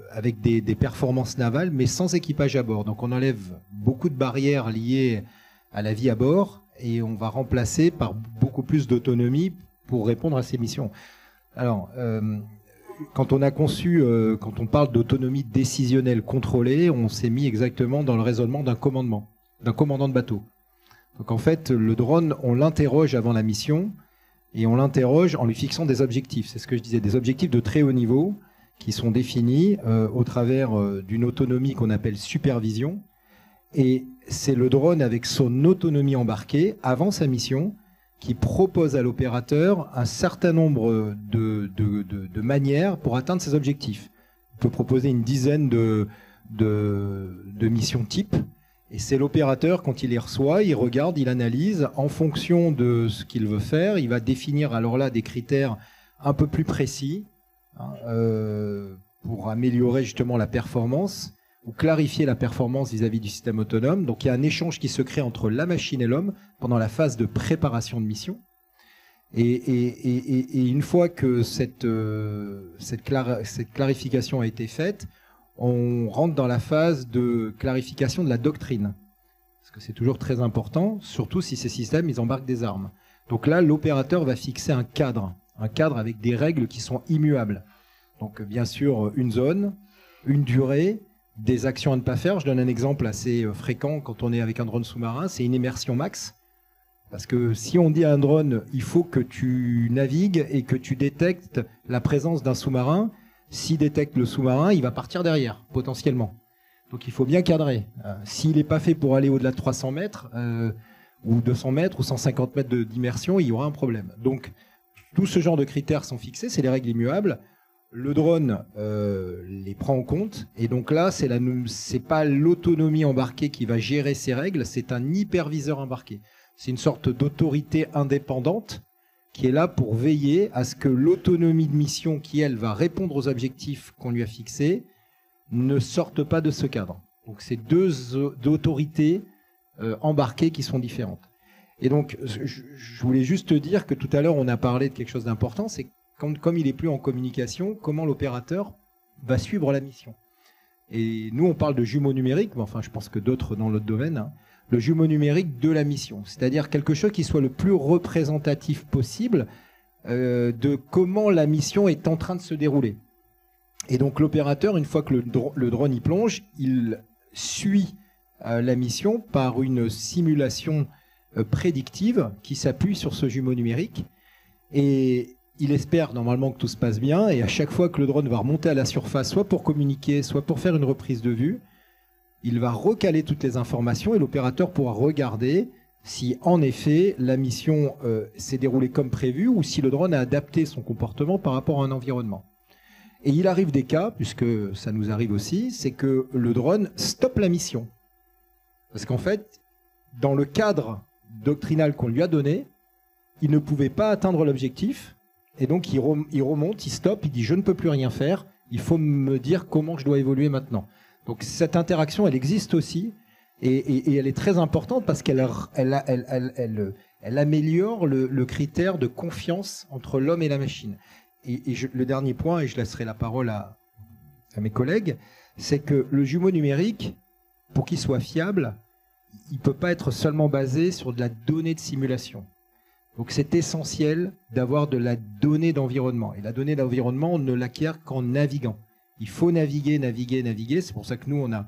avec des performances navales, mais sans équipage à bord. Donc on enlève beaucoup de barrières liées à la vie à bord, et on va remplacer par beaucoup plus d'autonomie pour répondre à ces missions. Alors, quand on a conçu, quand on parle d'autonomie décisionnelle contrôlée, on s'est mis exactement dans le raisonnement d'un commandement, d'un commandant de bateau. Donc en fait, le drone, on l'interroge avant la mission, et on l'interroge en lui fixant des objectifs. C'est ce que je disais, des objectifs de très haut niveau qui sont définis au travers d'une autonomie qu'on appelle supervision. Et c'est le drone avec son autonomie embarquée avant sa mission qui propose à l'opérateur un certain nombre de manières pour atteindre ses objectifs. Il peut proposer une dizaine de missions types, et c'est l'opérateur, quand il les reçoit, il regarde, il analyse, en fonction de ce qu'il veut faire, il va définir alors là des critères un peu plus précis pour améliorer justement la performance, ou clarifier la performance vis-à-vis du système autonome. Donc il y a un échange qui se crée entre la machine et l'homme pendant la phase de préparation de mission. Et une fois que cette clarification a été faite, on rentre dans la phase de clarification de la doctrine. Parce que c'est toujours très important, surtout si ces systèmes ils embarquent des armes. Donc là, l'opérateur va fixer un cadre avec des règles qui sont immuables. Donc bien sûr, une zone, une durée, des actions à ne pas faire. Je donne un exemple assez fréquent quand on est avec un drone sous-marin, c'est une immersion max. Parce que si on dit à un drone, il faut que tu navigues et que tu détectes la présence d'un sous-marin, s'il détecte le sous-marin, il va partir derrière, potentiellement. Donc il faut bien cadrer. S'il n'est pas fait pour aller au-delà de 300 mètres, ou 200 mètres, ou 150 mètres d'immersion, il y aura un problème. Donc tout ce genre de critères sont fixés, c'est les règles immuables. Le drone les prend en compte, et donc là, c'est pas l'autonomie embarquée qui va gérer ces règles, c'est un hyperviseur embarqué. C'est une sorte d'autorité indépendante qui est là pour veiller à ce que l'autonomie de mission qui, elle, va répondre aux objectifs qu'on lui a fixés, ne sorte pas de ce cadre. Donc c'est deux autorités embarquées qui sont différentes. Et donc, je voulais juste te dire que tout à l'heure, on a parlé de quelque chose d'important, c'est comme il est plus en communication, comment l'opérateur va suivre la mission. Et nous, on parle de jumeaux numériques, mais enfin, je pense que d'autres dans l'autre domaine, hein, le jumeau numérique de la mission. C'est-à-dire quelque chose qui soit le plus représentatif possible de comment la mission est en train de se dérouler. Et donc, l'opérateur, une fois que le drone y plonge, il suit la mission par une simulation prédictive qui s'appuie sur ce jumeau numérique. Et il espère normalement que tout se passe bien, et à chaque fois que le drone va remonter à la surface, soit pour communiquer, soit pour faire une reprise de vue, il va recaler toutes les informations et l'opérateur pourra regarder si en effet la mission s'est déroulée comme prévu ou si le drone a adapté son comportement par rapport à un environnement. Et il arrive des cas, puisque ça nous arrive aussi, c'est que le drone stoppe la mission. Parce qu'en fait, dans le cadre doctrinal qu'on lui a donné, il ne pouvait pas atteindre l'objectif. Et donc, il remonte, il stoppe, il dit « je ne peux plus rien faire, il faut me dire comment je dois évoluer maintenant ». Donc, cette interaction, elle existe aussi, et elle est très importante parce qu'elle améliore le critère de confiance entre l'homme et la machine. le dernier point, et je laisserai la parole à mes collègues, c'est que le jumeau numérique, pour qu'il soit fiable, il ne peut pas être seulement basé sur de la donnée de simulation. Donc c'est essentiel d'avoir de la donnée d'environnement. Et la donnée d'environnement, on ne l'acquiert qu'en naviguant. Il faut naviguer, naviguer, naviguer. C'est pour ça que nous, on a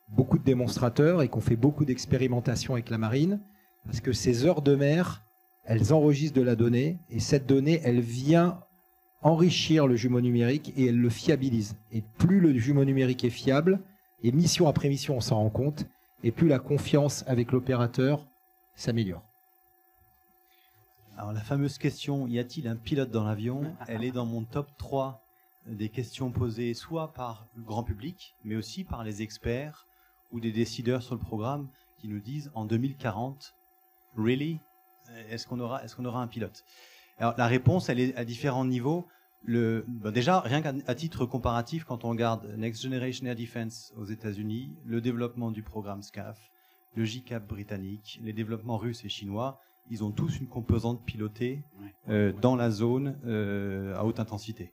beaucoup de démonstrateurs et qu'on fait beaucoup d'expérimentations avec la marine, parce que ces heures de mer, elles enregistrent de la donnée, et cette donnée, elle vient enrichir le jumeau numérique et elle le fiabilise. Et plus le jumeau numérique est fiable, et mission après mission, on s'en rend compte, et plus la confiance avec l'opérateur s'améliore. Alors la fameuse question, y a-t-il un pilote dans l'avion? Elle est dans mon top 3 des questions posées soit par le grand public, mais aussi par les experts ou des décideurs sur le programme qui nous disent en 2040, really, est-ce qu'on aura un pilote? Alors la réponse, elle est à différents niveaux. Déjà, rien qu'à titre comparatif, quand on regarde Next Generation Air Defense aux États-Unis, le développement du programme SCAF, le JCAP britannique, les développements russes et chinois, ils ont tous une composante pilotée dans la zone à haute intensité.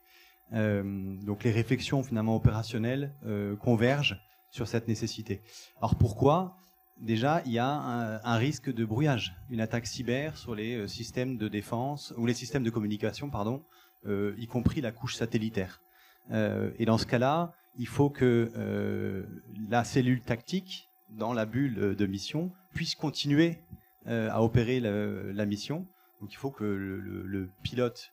Donc les réflexions finalement opérationnelles convergent sur cette nécessité. Alors pourquoi? Déjà, il y a un risque de brouillage, une attaque cyber sur les systèmes de défense ou les systèmes de communication, pardon, y compris la couche satellitaire. Et dans ce cas-là, il faut que la cellule tactique dans la bulle de mission puisse continuer à opérer la mission. Donc il faut que le pilote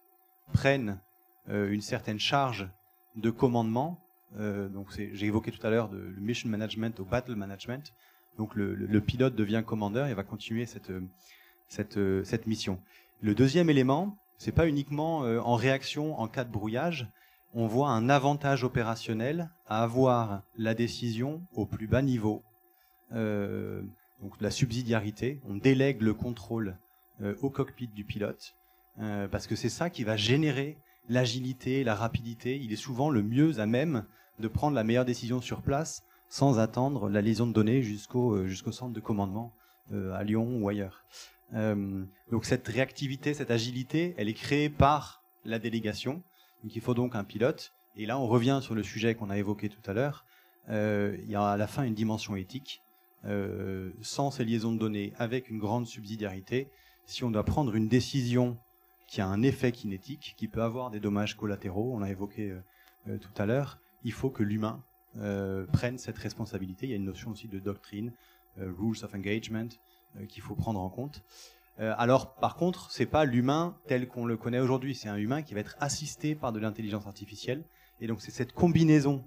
prenne une certaine charge de commandement. Donc j'ai évoqué tout à l'heure le mission management au battle management. Donc le pilote devient commandeur et va continuer cette mission. Le deuxième élément, c'est pas uniquement en réaction en cas de brouillage. On voit un avantage opérationnel à avoir la décision au plus bas niveau. Donc la subsidiarité, on délègue le contrôle au cockpit du pilote, parce que c'est ça qui va générer l'agilité, la rapidité. Il est souvent le mieux à même de prendre la meilleure décision sur place sans attendre la liaison de données jusqu'au centre de commandement à Lyon ou ailleurs. Donc cette réactivité, cette agilité, elle est créée par la délégation. Donc il faut donc un pilote. Et là, on revient sur le sujet qu'on a évoqué tout à l'heure. Il y a à la fin une dimension éthique. Sans ces liaisons de données, avec une grande subsidiarité, si on doit prendre une décision qui a un effet kinétique, qui peut avoir des dommages collatéraux, on l'a évoqué tout à l'heure, il faut que l'humain prenne cette responsabilité. Il y a une notion aussi de doctrine, rules of engagement, qu'il faut prendre en compte. Alors, par contre, c'est pas l'humain tel qu'on le connaît aujourd'hui, c'est un humain qui va être assisté par de l'intelligence artificielle, et donc c'est cette combinaison.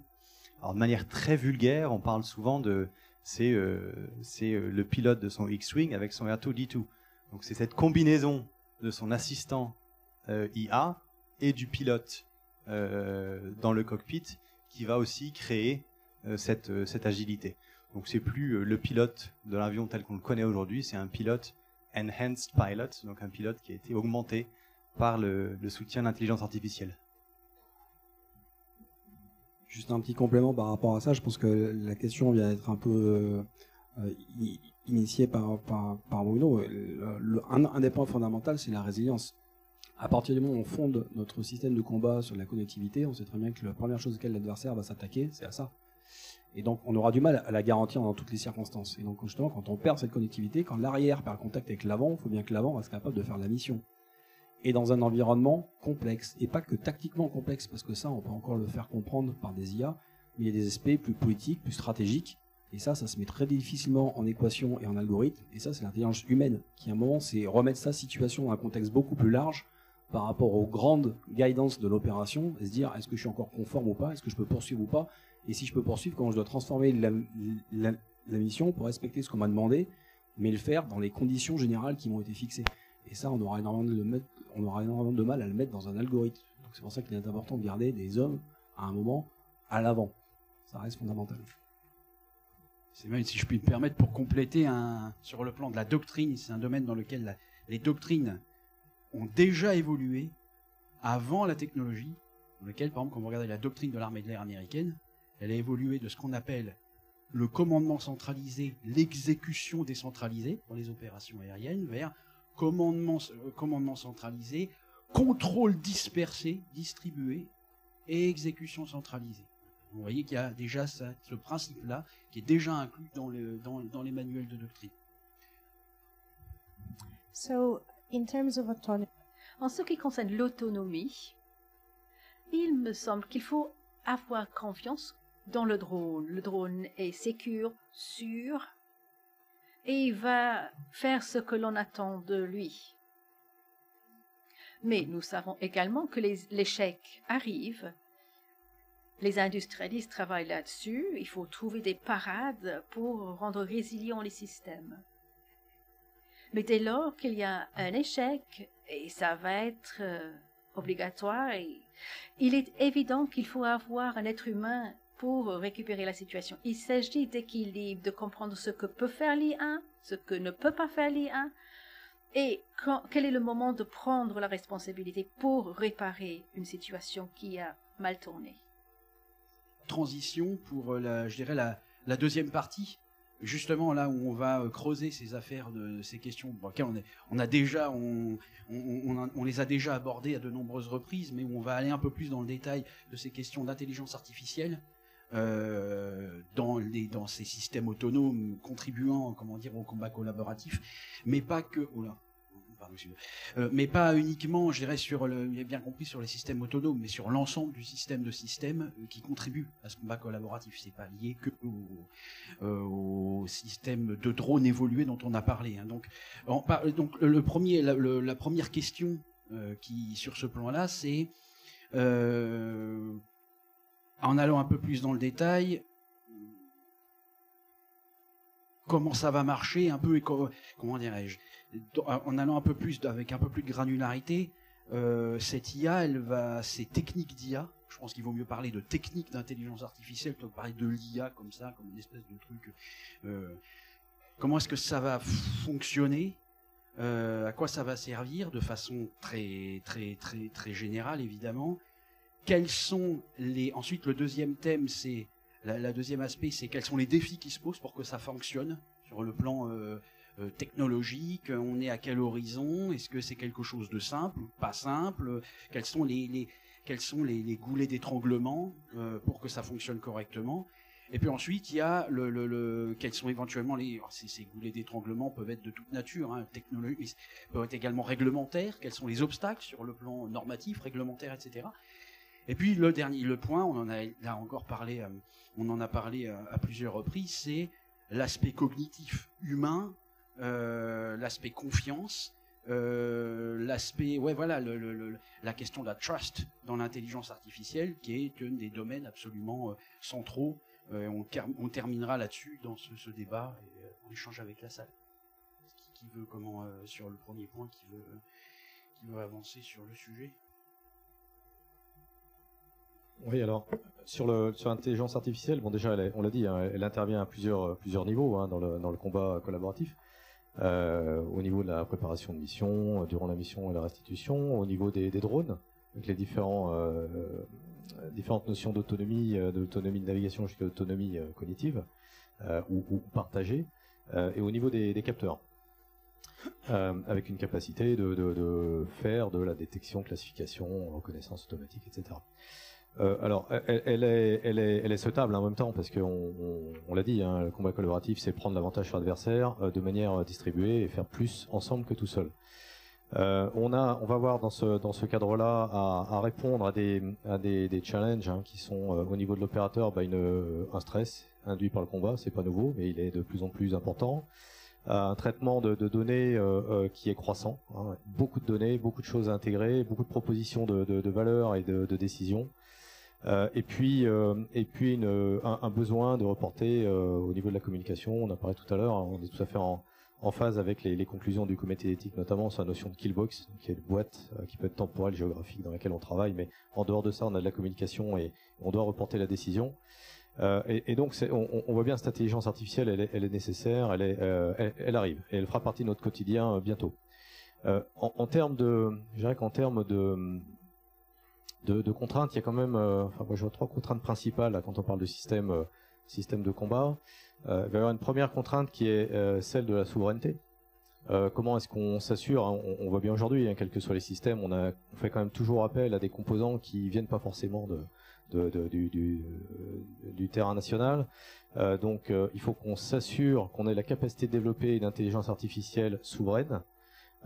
Alors, de manière très vulgaire, on parle souvent de c'est le pilote de son X-Wing avec son R2-D2. Donc c'est cette combinaison de son assistant IA et du pilote dans le cockpit qui va aussi créer cette agilité. Donc c'est plus le pilote de l'avion tel qu'on le connaît aujourd'hui, c'est un pilote enhanced pilot, donc un pilote qui a été augmenté par le soutien de l'intelligence artificielle. Juste un petit complément par rapport à ça, je pense que la question vient d'être un peu initiée par Bruno. Un des points fondamentaux, c'est la résilience. À partir du moment où on fonde notre système de combat sur la connectivité, on sait très bien que la première chose auquel l'adversaire va s'attaquer, c'est à ça. Et donc on aura du mal à la garantir dans toutes les circonstances. Et donc justement, quand on perd cette connectivité, quand l'arrière perd le contact avec l'avant, il faut bien que l'avant reste capable de faire la mission. Et dans un environnement complexe, et pas que tactiquement complexe, parce que ça, on peut encore le faire comprendre par des IA, mais il y a des aspects plus politiques, plus stratégiques, et ça se met très difficilement en équation et en algorithme, et ça, c'est l'intelligence humaine, qui à un moment, c'est remettre sa situation dans un contexte beaucoup plus large, par rapport aux grandes guidances de l'opération, et se dire, est-ce que je suis encore conforme ou pas, est-ce que je peux poursuivre ou pas, et si je peux poursuivre, comment je dois transformer la mission pour respecter ce qu'on m'a demandé, mais le faire dans les conditions générales qui m'ont été fixées. Et ça, on aura énormément de mal à le mettre dans un algorithme. Donc c'est pour ça qu'il est important de garder des hommes, à un moment, à l'avant. Ça reste fondamental. C'est même, si je puis me permettre, pour compléter sur le plan de la doctrine, c'est un domaine dans lequel les doctrines ont déjà évolué avant la technologie, dans lequel, par exemple, quand vous regardez la doctrine de l'armée de l'air américaine, elle a évolué de ce qu'on appelle le commandement centralisé, l'exécution décentralisée pour les opérations aériennes, vers commandement centralisé, contrôle dispersé, distribué et exécution centralisée. Vous voyez qu'il y a déjà ce principe-là qui est déjà inclus dans les manuels de doctrine. So, in terms of autonomy, En ce qui concerne l'autonomie, il me semble qu'il faut avoir confiance dans le drone. Le drone est sécure, sûr, et il va faire ce que l'on attend de lui. Mais nous savons également que l'échec arrive. Les industrialistes travaillent là-dessus. Il faut trouver des parades pour rendre résilients les systèmes. Mais dès lors qu'il y a un échec, et ça va être obligatoire, et il est évident qu'il faut avoir un être humain pour récupérer la situation. Il s'agit d'équilibre, de comprendre ce que peut faire l'IA, ce que ne peut pas faire l'IA, et quel est le moment de prendre la responsabilité pour réparer une situation qui a mal tourné. Transition pour je dirais la deuxième partie. Justement là où on va creuser ces affaires, ces questions auxquelles on les a déjà abordées à de nombreuses reprises, mais où on va aller un peu plus dans le détail de ces questions d'intelligence artificielle dans ces systèmes autonomes contribuant, comment dire, au combat collaboratif, mais pas que. Mais pas uniquement, je dirais, il a bien compris, sur les systèmes autonomes, mais sur l'ensemble du système de systèmes qui contribuent à ce combat collaboratif. C'est pas lié que au système de drones évolués dont on a parlé. Hein. Donc la première question qui sur ce plan-là, c'est en allant un peu plus dans le détail. Comment ça va marcher un peu, et comment dirais-je, en allant un peu plus avec un peu plus de granularité, cette IA, ces techniques d'IA, je pense qu'il vaut mieux parler de techniques d'intelligence artificielle plutôt que parler de l'IA comme ça, comme une espèce de truc. Comment est-ce que ça va fonctionner, à quoi ça va servir de façon très très très très générale évidemment. Quels sont ensuite le deuxième thème, c'est la deuxième aspect, c'est quels sont les défis qui se posent pour que ça fonctionne sur le plan technologique. On est à quel horizon? Est-ce que c'est quelque chose de simple, pas simple? Quels sont les goulets d'étranglement pour que ça fonctionne correctement? Et puis ensuite, il y a quels sont éventuellement ces goulets d'étranglement peuvent être de toute nature, hein, technologiques, mais peuvent être également réglementaires. Quels sont les obstacles sur le plan normatif, réglementaire, etc. Et puis le point, on en a parlé à plusieurs reprises, c'est l'aspect cognitif humain, l'aspect confiance, l'aspect, la question de la trust dans l'intelligence artificielle, qui est un des domaines absolument centraux. On terminera là-dessus dans ce débat et on échange avec la salle. Qui veut sur le premier point, qui veut avancer sur le sujet? Oui, alors sur l'intelligence artificielle, bon déjà, on l'a dit, hein, elle intervient à plusieurs niveaux hein, dans le combat collaboratif. Au niveau de la préparation de mission, durant la mission et la restitution, au niveau des drones, avec les différentes notions d'autonomie, de navigation jusqu'à l'autonomie cognitive ou partagée, et au niveau des capteurs. Avec une capacité de faire de la détection, classification, reconnaissance automatique, etc. Alors, elle est souhaitable en même temps parce qu'on l'a dit, hein, le combat collaboratif, c'est prendre l'avantage sur l'adversaire de manière distribuée et faire plus ensemble que tout seul. On va voir dans ce cadre-là à répondre à des challenges hein, qui sont au niveau de l'opérateur, un stress induit par le combat, c'est pas nouveau, mais il est de plus en plus important. Un traitement de données qui est croissant, hein, beaucoup de données, beaucoup de choses à intégrer, beaucoup de propositions de valeurs et de décisions. Et puis un besoin de reporter au niveau de la communication. On en parlait tout à l'heure, hein, on est tout à fait en phase avec les conclusions du comité d'éthique, notamment sur la notion de killbox, qui est une boîte qui peut être temporelle, géographique, dans laquelle on travaille, mais en dehors de ça, on a de la communication et on doit reporter la décision. Et donc on voit bien cette intelligence artificielle, elle est nécessaire, elle arrive et elle fera partie de notre quotidien bientôt. En termes je dirais qu'en termes de contraintes, il y a quand même, moi je vois 3 contraintes principales là, quand on parle de système de combat. Il va y avoir une première contrainte qui est celle de la souveraineté. Comment est-ce qu'on s'assure, hein, on voit bien aujourd'hui, hein, quels que soient les systèmes, on fait quand même toujours appel à des composants qui viennent pas forcément du terrain national. Donc il faut qu'on s'assure qu'on ait la capacité de développer une intelligence artificielle souveraine.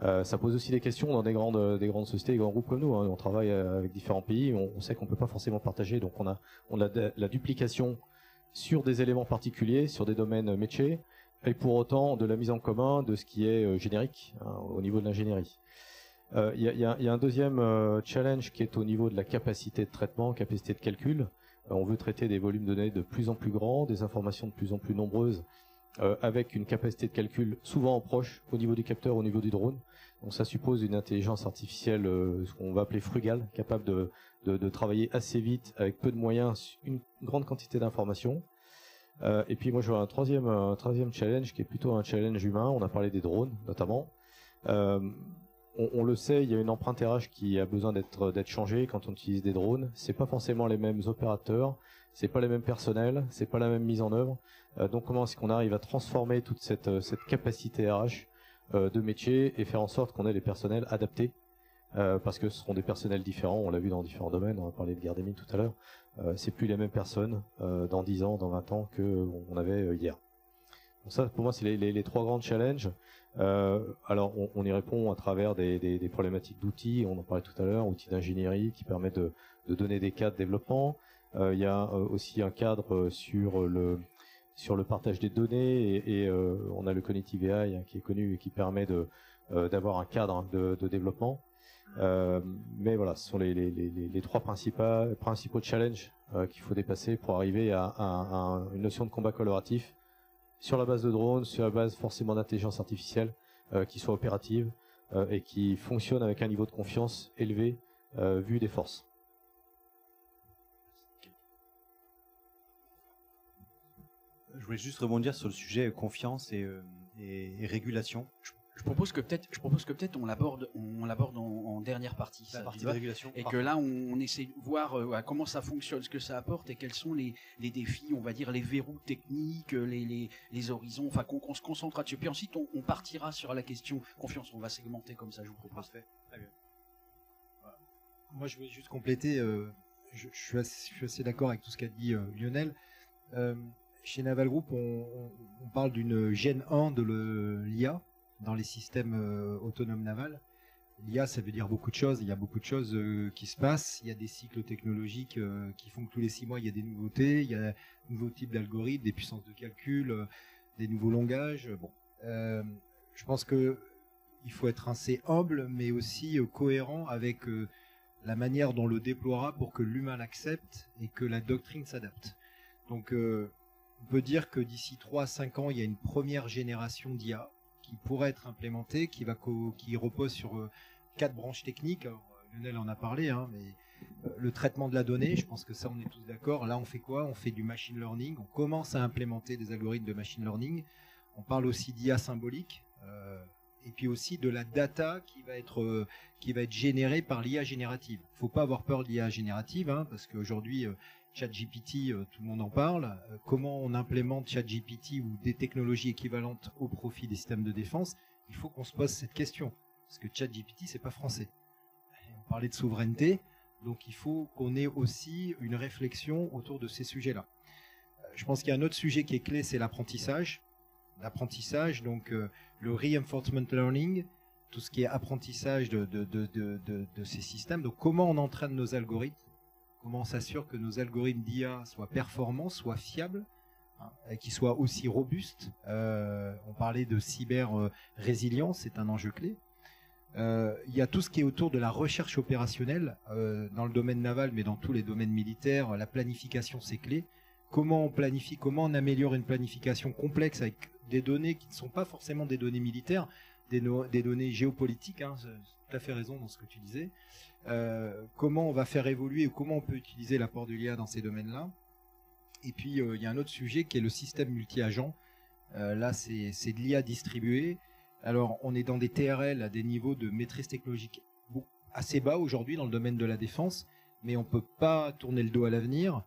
Ça pose aussi des questions dans des grandes sociétés, des grands groupes comme nous, hein. On travaille avec différents pays, on sait qu'on peut pas forcément partager, donc on a la duplication sur des éléments particuliers, sur des domaines métiers, et pour autant de la mise en commun de ce qui est générique, hein, au niveau de l'ingénierie. Il y a un deuxième challenge qui est au niveau de la capacité de traitement, capacité de calcul. On veut traiter des volumes de données de plus en plus grands, des informations de plus en plus nombreuses, avec une capacité de calcul souvent proche au niveau du capteur, au niveau du drone. Donc ça suppose une intelligence artificielle, ce qu'on va appeler frugale, capable de travailler assez vite avec peu de moyens, une grande quantité d'informations. Et puis moi je vois un troisième challenge qui est plutôt un challenge humain. On a parlé des drones notamment. On le sait, il y a une empreinte RH qui a besoin d'être changée quand on utilise des drones. C'est pas forcément les mêmes opérateurs, c'est pas les mêmes personnels, c'est pas la même mise en œuvre. Donc comment est-ce qu'on arrive à transformer toute cette capacité RH de métier et faire en sorte qu'on ait les personnels adaptés, parce que ce seront des personnels différents. On l'a vu dans différents domaines. On a parlé de guerre des mines tout à l'heure. C'est plus les mêmes personnes dans 10 ans, dans 20 ans que on avait hier. Donc ça, pour moi, c'est les trois grands challenges. Alors, on y répond à travers des problématiques d'outils. On en parlait tout à l'heure, outils d'ingénierie qui permettent de donner des cas de développement. Il y a aussi un cadre sur le partage des données et on a le Cognitive AI, hein, qui est connu et qui permet d'avoir un cadre, hein, de développement. Mais voilà, ce sont les trois principaux challenges qu'il faut dépasser pour arriver à une notion de combat collaboratif sur la base de drones, sur la base forcément d'intelligence artificielle, qui soit opérative et qui fonctionne avec un niveau de confiance élevé vu des forces. Je voulais juste rebondir sur le sujet confiance et régulation. Je propose que peut-être on l'aborde en dernière partie, La partie de régulation. et que là on essaie de voir comment ça fonctionne, ce que ça apporte et quels sont les défis, on va dire les verrous techniques, les horizons, enfin qu'on se concentre là-dessus. Puis ensuite on partira sur la question confiance. On va segmenter comme ça, je vous propose. Parfait. Très bien. Voilà. Moi je voulais juste compléter. Je suis assez d'accord avec tout ce qu'a dit Lionel. Chez Naval Group, on parle d'une Gen 1 de l'IA dans les systèmes autonomes navals. L'IA, ça veut dire beaucoup de choses. Il y a beaucoup de choses qui se passent. Il y a des cycles technologiques qui font que tous les 6 mois, il y a des nouveautés. Il y a de nouveaux types d'algorithmes, des puissances de calcul, des nouveaux langages. Bon, je pense que il faut être assez humble, mais aussi cohérent avec la manière dont on le déploiera pour que l'humain l'accepte et que la doctrine s'adapte. Donc, on peut dire que d'ici 3 à 5 ans, il y a une première génération d'IA qui pourrait être implémentée, qui repose sur 4 branches techniques. Alors, Lionel en a parlé, hein, mais le traitement de la donnée, je pense que ça, on est tous d'accord. Là, on fait quoi? On fait du machine learning. On commence à implémenter des algorithmes de machine learning. On parle aussi d'IA symbolique, et puis aussi de la data qui va être générée par l'IA générative. Faut pas avoir peur de l'IA générative, hein, parce qu'aujourd'hui, ChatGPT, tout le monde en parle. Comment on implémente ChatGPT ou des technologies équivalentes au profit des systèmes de défense? Il faut qu'on se pose cette question, parce que ChatGPT, c'est pas français. On parlait de souveraineté, donc il faut qu'on ait aussi une réflexion autour de ces sujets-là. Je pense qu'il y a un autre sujet qui est clé, c'est l'apprentissage. L'apprentissage, donc le reinforcement learning, tout ce qui est apprentissage de ces systèmes. Donc comment on entraîne nos algorithmes? Comment on s'assure que nos algorithmes d'IA soient performants, soient fiables, hein, et qu'ils soient aussi robustes. On parlait de cyber-résilience, c'est un enjeu clé. Il y a tout ce qui est autour de la recherche opérationnelle, dans le domaine naval, mais dans tous les domaines militaires. La planification, c'est clé. Comment on planifie, comment on améliore une planification complexe avec des données qui ne sont pas forcément des données militaires, des données géopolitiques, hein, tu as tout à fait raison dans ce que tu disais. Comment on va faire évoluer ou comment on peut utiliser l'apport de l'IA dans ces domaines-là. Et puis il y a un autre sujet qui est le système multi-agent. Là c'est de l'IA distribuée. Alors on est dans des TRL à des niveaux de maîtrise technologique assez bas aujourd'hui dans le domaine de la défense, mais on peut pas tourner le dos à l'avenir.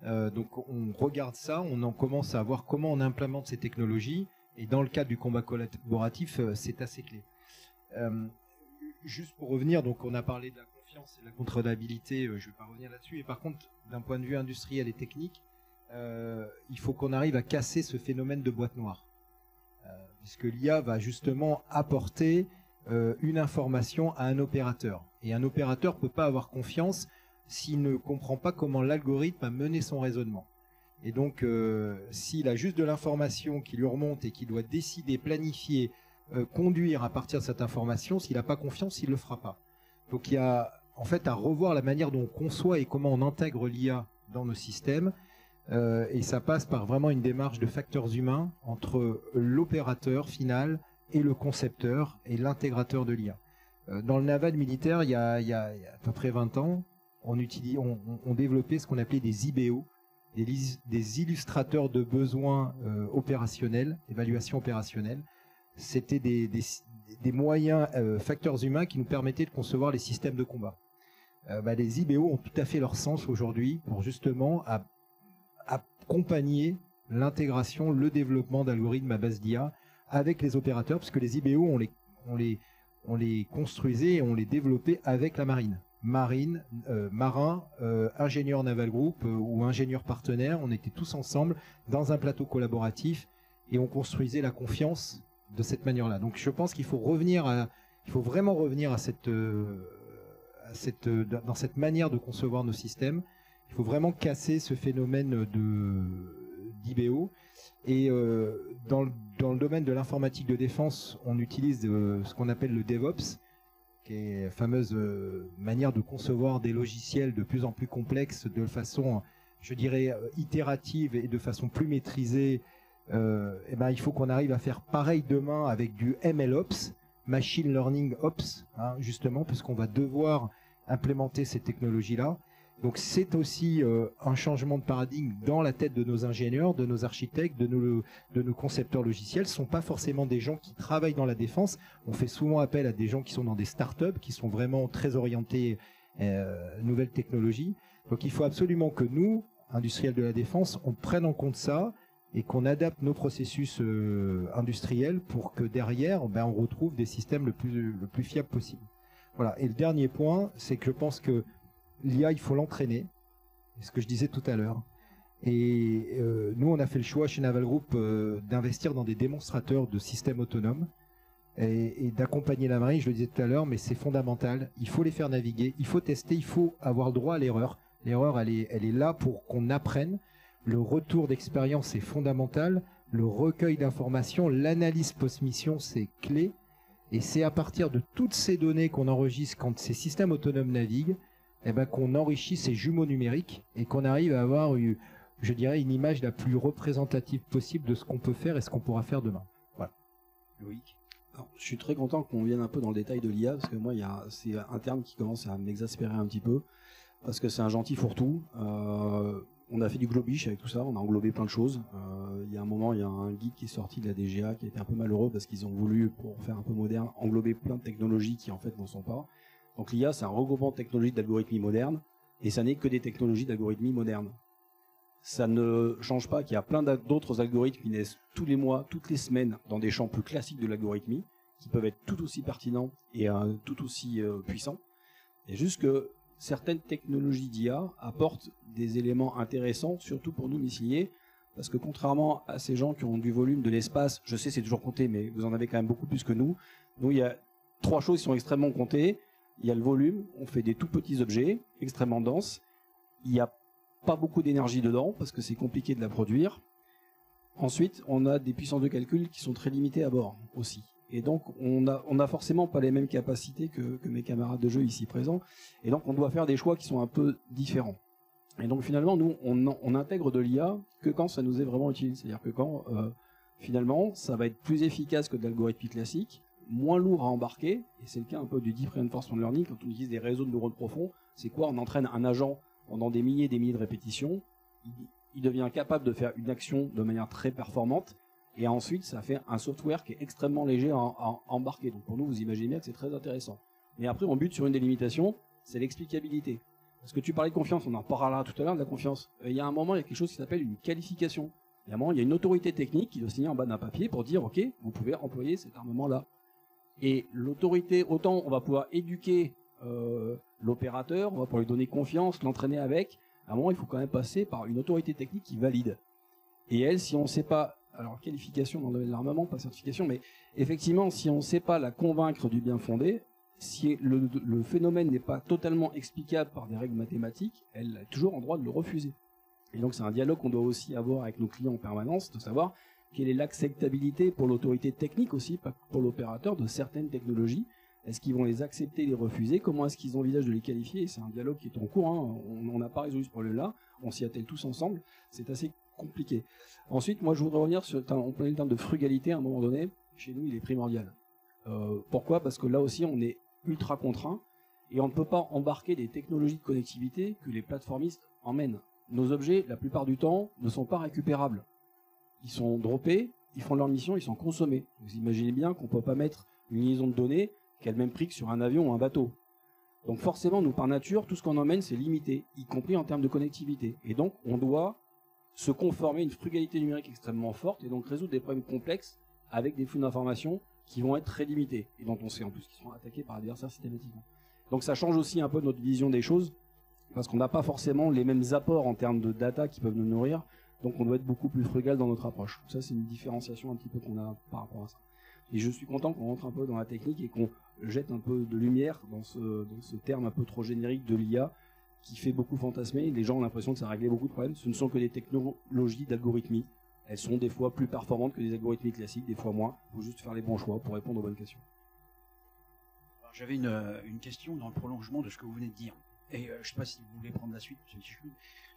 Donc on regarde ça, on en commence à voir comment on implémente ces technologies Et dans le cadre du combat collaboratif, c'est assez clé. Juste pour revenir, donc on a parlé de la confiance et de la contrôlabilité, je ne vais pas revenir là-dessus. Et par contre, d'un point de vue industriel et technique, il faut qu'on arrive à casser ce phénomène de boîte noire. Puisque l'IA va justement apporter une information à un opérateur. Et un opérateur ne peut pas avoir confiance s'il ne comprend pas comment l'algorithme a mené son raisonnement. Et donc, s'il a juste de l'information qui lui remonte et qu'il doit décider, planifier, conduire à partir de cette information, s'il n'a pas confiance, il ne le fera pas. Donc il y a en fait à revoir la manière dont on conçoit et comment on intègre l'IA dans nos systèmes. Et ça passe par vraiment une démarche de facteurs humains entre l'opérateur final et le concepteur et l'intégrateur de l'IA. Dans le naval militaire, il y a à peu près 20 ans, on développait ce qu'on appelait des IBO, des illustrateurs de besoins opérationnels, évaluation opérationnelle. C'était des moyens facteurs humains qui nous permettaient de concevoir les systèmes de combat. Les IBO ont tout à fait leur sens aujourd'hui pour justement accompagner l'intégration, le développement d'algorithmes à base d'IA avec les opérateurs, parce que les IBO, on les construisait et on les développait avec la marine. Marins, ingénieurs Naval Group ou ingénieurs partenaires, on était tous ensemble dans un plateau collaboratif et on construisait la confiance de cette manière-là. Donc je pense qu'il faut vraiment revenir à dans cette manière de concevoir nos systèmes. Il faut vraiment casser ce phénomène d'IBO. Et dans le domaine de l'informatique de défense, on utilise ce qu'on appelle le DevOps, qui est la fameuse manière de concevoir des logiciels de plus en plus complexes de façon, je dirais, itérative et de façon plus maîtrisée. Il faut qu'on arrive à faire pareil demain avec du MLOps, Machine Learning Ops, justement, puisqu'on va devoir implémenter ces technologies-là. Donc c'est aussi un changement de paradigme dans la tête de nos ingénieurs, de nos architectes, de nos concepteurs logiciels. Ce sont pas forcément des gens qui travaillent dans la défense. On fait souvent appel à des gens qui sont dans des startups, qui sont vraiment très orientés nouvelles technologies. Donc il faut absolument que nous, industriels de la défense, on prenne en compte ça et qu'on adapte nos processus industriels pour que derrière, on retrouve des systèmes le plus fiable possible. Voilà. Et le dernier point, c'est que je pense que l'IA, il faut l'entraîner, c'est ce que je disais tout à l'heure. Et nous, on a fait le choix chez Naval Group d'investir dans des démonstrateurs de systèmes autonomes et d'accompagner la marine, je le disais tout à l'heure, mais c'est fondamental. Il faut les faire naviguer, il faut tester, il faut avoir le droit à l'erreur. L'erreur, elle est là pour qu'on apprenne. Le retour d'expérience est fondamental. Le recueil d'informations, l'analyse post-mission, c'est clé. Et c'est à partir de toutes ces données qu'on enregistre quand ces systèmes autonomes naviguent, qu'on enrichit ces jumeaux numériques et qu'on arrive à avoir, je dirais, une image la plus représentative possible de ce qu'on peut faire et ce qu'on pourra faire demain. Voilà. Loïc. Alors, je suis très content qu'on vienne un peu dans le détail de l'IA, parce que moi, c'est un terme qui commence à m'exaspérer un petit peu, parce que c'est un gentil fourre-tout. On a fait du globish avec tout ça, on a englobé plein de choses. Il y a un moment, il y a un guide qui est sorti de la DGA qui a été un peu malheureux parce qu'ils ont voulu, pour faire un peu moderne, englober plein de technologies qui en fait n'en sont pas. Donc l'IA, c'est un regroupement de technologies d'algorithmie moderne, et ça n'est que des technologies d'algorithmie moderne. Ça ne change pas qu'il y a plein d'autres algorithmes qui naissent tous les mois, toutes les semaines, dans des champs plus classiques de l'algorithmie, qui peuvent être tout aussi pertinents et tout aussi puissants. Et juste que certaines technologies d'IA apportent des éléments intéressants, surtout pour nous missiliers, parce que contrairement à ces gens qui ont du volume, de l'espace, je sais c'est toujours compté, mais vous en avez quand même beaucoup plus que nous. Nous, il y a 3 choses qui sont extrêmement comptées. Il y a le volume, on fait des tout petits objets, extrêmement denses. Il n'y a pas beaucoup d'énergie dedans, parce que c'est compliqué de la produire. Ensuite, on a des puissances de calcul qui sont très limitées à bord aussi. Et donc, on a forcément pas les mêmes capacités que mes camarades de jeu ici présents. Et donc, on doit faire des choix qui sont un peu différents. Et donc, finalement, nous, on intègre de l'IA que quand ça nous est vraiment utile. C'est-à-dire que quand, finalement, ça va être plus efficace que de l'algorithme classique, moins lourd à embarquer, et c'est le cas un peu du Deep Reinforcement Learning, quand on utilise des réseaux de neurones profonds, c'est quoi? On entraîne un agent pendant des milliers et des milliers de répétitions, il devient capable de faire une action de manière très performante, et ensuite ça fait un software qui est extrêmement léger à embarquer. Donc pour nous, vous imaginez bien que c'est très intéressant. Mais après, on bute sur une des limitations, c'est l'explicabilité. Parce que tu parlais de confiance, on en parlera tout à l'heure de la confiance. Il y a un moment, il y a quelque chose qui s'appelle une qualification. Et à un moment, il y a une autorité technique qui doit signer en bas d'un papier pour dire, OK, vous pouvez employer cet armement-là. Et l'autorité, autant on va pouvoir éduquer l'opérateur, on va pouvoir lui donner confiance, l'entraîner avec, à un moment, il faut quand même passer par une autorité technique qui valide. Et elle, si on ne sait pas, alors qualification dans le domaine de l'armement, pas certification, mais effectivement, si on ne sait pas la convaincre du bien fondé, si le phénomène n'est pas totalement explicable par des règles mathématiques, elle a toujours en droit de le refuser. Et donc c'est un dialogue qu'on doit aussi avoir avec nos clients en permanence, de savoir quelle est l'acceptabilité pour l'autorité technique aussi, pas pour l'opérateur, de certaines technologies. Est-ce qu'ils vont les accepter, les refuser? Comment est-ce qu'ils envisagent de les qualifier? C'est un dialogue qui est en cours, hein. On n'a pas résolu ce problème-là, on s'y attelle tous ensemble, c'est assez compliqué. Ensuite, moi je voudrais revenir sur, on parlait le terme de frugalité à un moment donné, chez nous il est primordial. Pourquoi? Parce que là aussi on est ultra contraint, et on ne peut pas embarquer des technologies de connectivité que les plateformistes emmènent. Nos objets, la plupart du temps, ne sont pas récupérables. Ils sont droppés, ils font leur mission, ils sont consommés. Vous imaginez bien qu'on ne peut pas mettre une liaison de données qui a le même prix que sur un avion ou un bateau. Donc forcément, nous, par nature, tout ce qu'on emmène, c'est limité, y compris en termes de connectivité. Et donc, on doit se conformer à une frugalité numérique extrêmement forte et donc résoudre des problèmes complexes avec des flux d'informations qui vont être très limités et dont on sait en plus qu'ils seront attaqués par adversaires systématiquement. Donc ça change aussi un peu notre vision des choses, parce qu'on n'a pas forcément les mêmes apports en termes de data qui peuvent nous nourrir, donc on doit être beaucoup plus frugal dans notre approche. Ça, c'est une différenciation un petit peu qu'on a par rapport à ça. Et je suis content qu'on rentre un peu dans la technique et qu'on jette un peu de lumière dans ce terme un peu trop générique de l'IA qui fait beaucoup fantasmer. Les gens ont l'impression que ça a réglé beaucoup de problèmes. Ce ne sont que des technologies d'algorithmie. Elles sont des fois plus performantes que des algorithmes classiques, des fois moins. Il faut juste faire les bons choix pour répondre aux bonnes questions. J'avais une question dans le prolongement de ce que vous venez de dire. Et je ne sais pas si vous voulez prendre la suite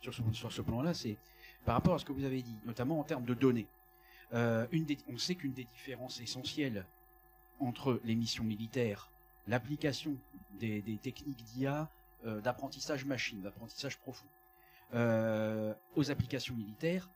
sur ce plan-là, c'est par rapport à ce que vous avez dit, notamment en termes de données. On sait qu'une des différences essentielles entre les missions militaires, l'application des techniques d'IA, d'apprentissage machine, d'apprentissage profond, aux applications militaires,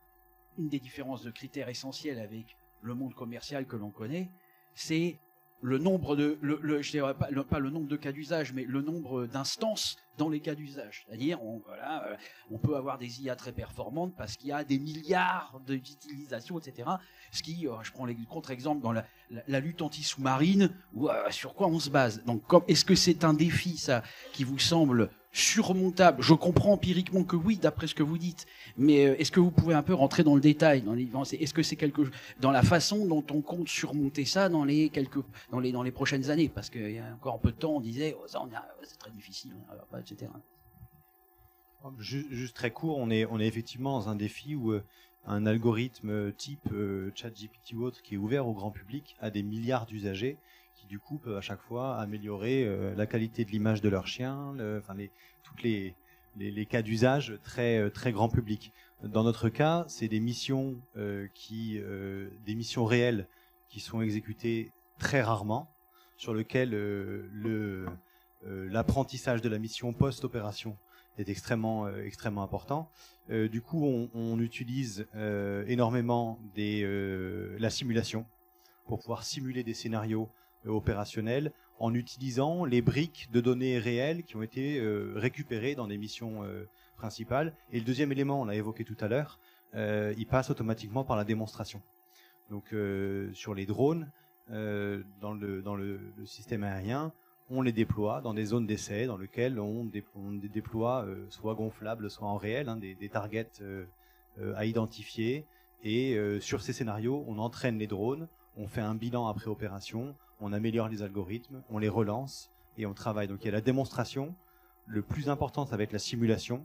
une des différences de critères essentiels avec le monde commercial que l'on connaît, c'est le nombre de, je dirais pas le nombre de cas d'usage, mais le nombre d'instances dans les cas d'usage. C'est-à-dire, on peut avoir des IA très performantes parce qu'il y a des milliards d'utilisations, etc. Ce qui, je prends les contre-exemples dans la lutte anti-sous-marine, sur quoi on se base. Donc, est-ce que c'est un défi, ça, qui vous semble surmontable? Je comprends empiriquement que oui, d'après ce que vous dites, mais est-ce que vous pouvez un peu rentrer dans le détail, est-ce que c'est dans la façon dont on compte surmonter ça dans les prochaines années? Parce qu'il y a encore un peu de temps, on disait c'est très difficile, on va pas, etc. Juste très court, on est effectivement dans un défi où un algorithme type ChatGPT ou autre qui est ouvert au grand public a des milliards d'usagers qui du coup peuvent à chaque fois améliorer la qualité de l'image de leur chien, toutes les cas d'usage très très grand public. Dans notre cas, c'est des missions des missions réelles qui sont exécutées très rarement, sur lesquelles l'apprentissage de la mission post-opération est extrêmement important. Du coup, on utilise énormément la simulation pour pouvoir simuler des scénarios opérationnels en utilisant les briques de données réelles qui ont été récupérées dans des missions principales. Et le deuxième élément, on l'a évoqué tout à l'heure, il passe automatiquement par la démonstration. Donc sur les drones, dans le système aérien, on les déploie dans des zones d'essai dans lesquelles on déploie soit gonflables, soit en réel, des targets à identifier. Et sur ces scénarios, on entraîne les drones, on fait un bilan après opération, on améliore les algorithmes, on les relance et on travaille. Donc il y a la démonstration. Le plus important, ça va être la simulation,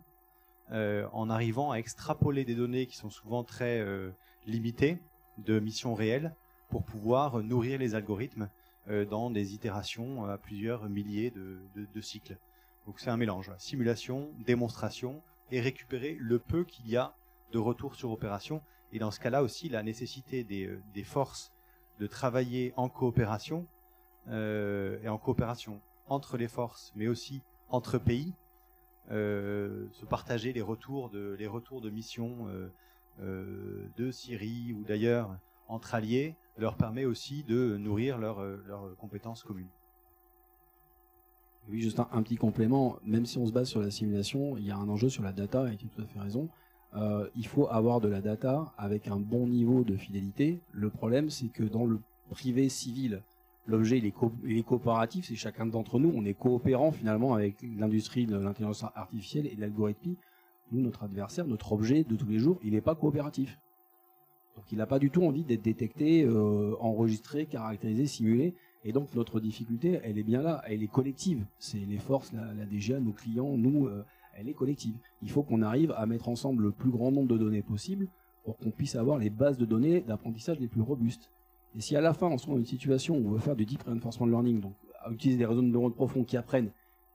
en arrivant à extrapoler des données qui sont souvent très limitées de missions réelles pour pouvoir nourrir les algorithmes dans des itérations à plusieurs milliers de cycles. Donc c'est un mélange, simulation, démonstration et récupérer le peu qu'il y a de retour sur opération. Et dans ce cas-là aussi, la nécessité des forces de travailler en coopération et en coopération entre les forces, mais aussi entre pays, se partager les retours de missions de Syrie ou d'ailleurs entre alliés, leur permet aussi de nourrir leurs compétences communes. Oui, juste un petit complément, même si on se base sur la simulation, il y a un enjeu sur la data, et tu as tout à fait raison. Il faut avoir de la data avec un bon niveau de fidélité. Le problème, c'est que dans le privé civil, l'objet il est coopératif, c'est chacun d'entre nous, on est coopérant finalement avec l'industrie de l'intelligence artificielle et de l'algorithmie. Nous, notre adversaire, notre objet de tous les jours, il n'est pas coopératif. Donc il n'a pas du tout envie d'être détecté, enregistré, caractérisé, simulé. Et donc notre difficulté, elle est bien là, elle est collective. C'est les forces, la DGA, nos clients, nous, elle est collective. Il faut qu'on arrive à mettre ensemble le plus grand nombre de données possible pour qu'on puisse avoir les bases de données d'apprentissage les plus robustes. Et si à la fin on se trouve dans une situation où on veut faire du deep reinforcement learning, donc à utiliser des réseaux de neurones profonds qui apprennent,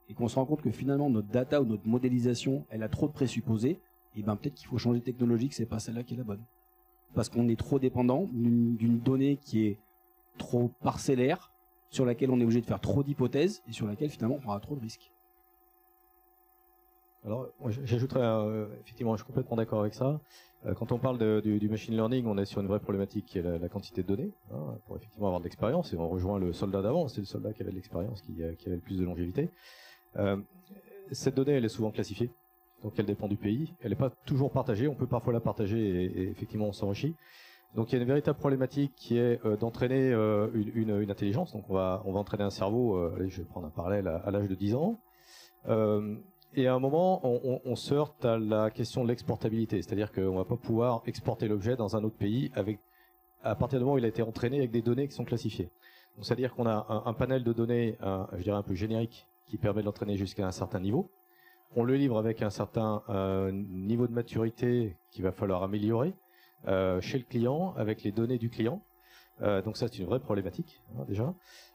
et qu'on se rend compte que finalement notre data ou notre modélisation, elle a trop de présupposés, et ben peut-être qu'il faut changer de technologie, que c'est pas celle-là qui est la bonne. Parce qu'on est trop dépendant d'une donnée qui est trop parcellaire, sur laquelle on est obligé de faire trop d'hypothèses, et sur laquelle finalement on prendra trop de risques. Alors, j'ajouterais, effectivement, je suis complètement d'accord avec ça. Quand on parle du machine learning, on est sur une vraie problématique qui est la quantité de données, hein, pour effectivement avoir de l'expérience, et on rejoint le soldat d'avant, c'est le soldat qui avait de l'expérience, qui avait le plus de longévité. Cette donnée, elle est souvent classifiée, donc elle dépend du pays, elle n'est pas toujours partagée, on peut parfois la partager et effectivement on s'enrichit. Donc il y a une véritable problématique qui est d'entraîner une intelligence, donc on va entraîner un cerveau, allez, je vais prendre un parallèle à l'âge de 10 ans, et à un moment, on se heurte à la question de l'exportabilité, c'est-à-dire qu'on va pas pouvoir exporter l'objet dans un autre pays à partir du moment où il a été entraîné avec des données qui sont classifiées. Donc c'est-à-dire qu'on a un panel de données, je dirais un peu générique, qui permet de l'entraîner jusqu'à un certain niveau. On le livre avec un certain niveau de maturité qu'il va falloir améliorer chez le client, avec les données du client. Donc ça, c'est une vraie problématique, hein, déjà.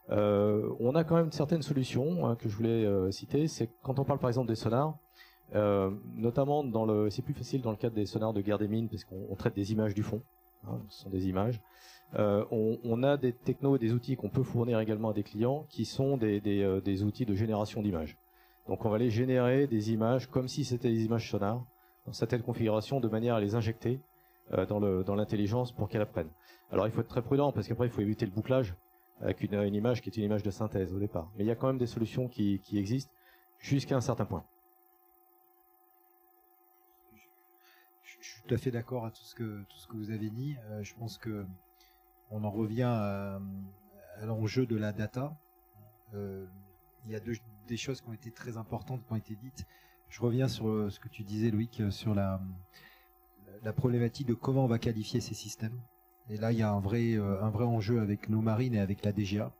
On a quand même certaines solutions que je voulais citer. C'est quand on parle par exemple des sonars, notamment c'est plus facile dans le cadre des sonars de guerre des mines parce qu'on traite des images du fond. Hein, ce sont des images. On a des technos et des outils qu'on peut fournir également à des clients qui sont des outils de génération d'images. Donc on va les générer des images comme si c'était des images sonars dans certaines configurations de manière à les injecter dans l'intelligence pour qu'elle apprenne. Alors il faut être très prudent parce qu'après il faut éviter le bouclage avec une image qui est une image de synthèse au départ. Mais il y a quand même des solutions qui existent jusqu'à un certain point. Je suis tout à fait d'accord à tout ce que vous avez dit. Je pense que on en revient à l'enjeu de la data. Il y a des choses qui ont été très importantes qui ont été dites. Je reviens sur ce que tu disais, Loïc, sur la problématique de comment on va qualifier ces systèmes. Et là, il y a un vrai enjeu avec nos marines et avec la DGA.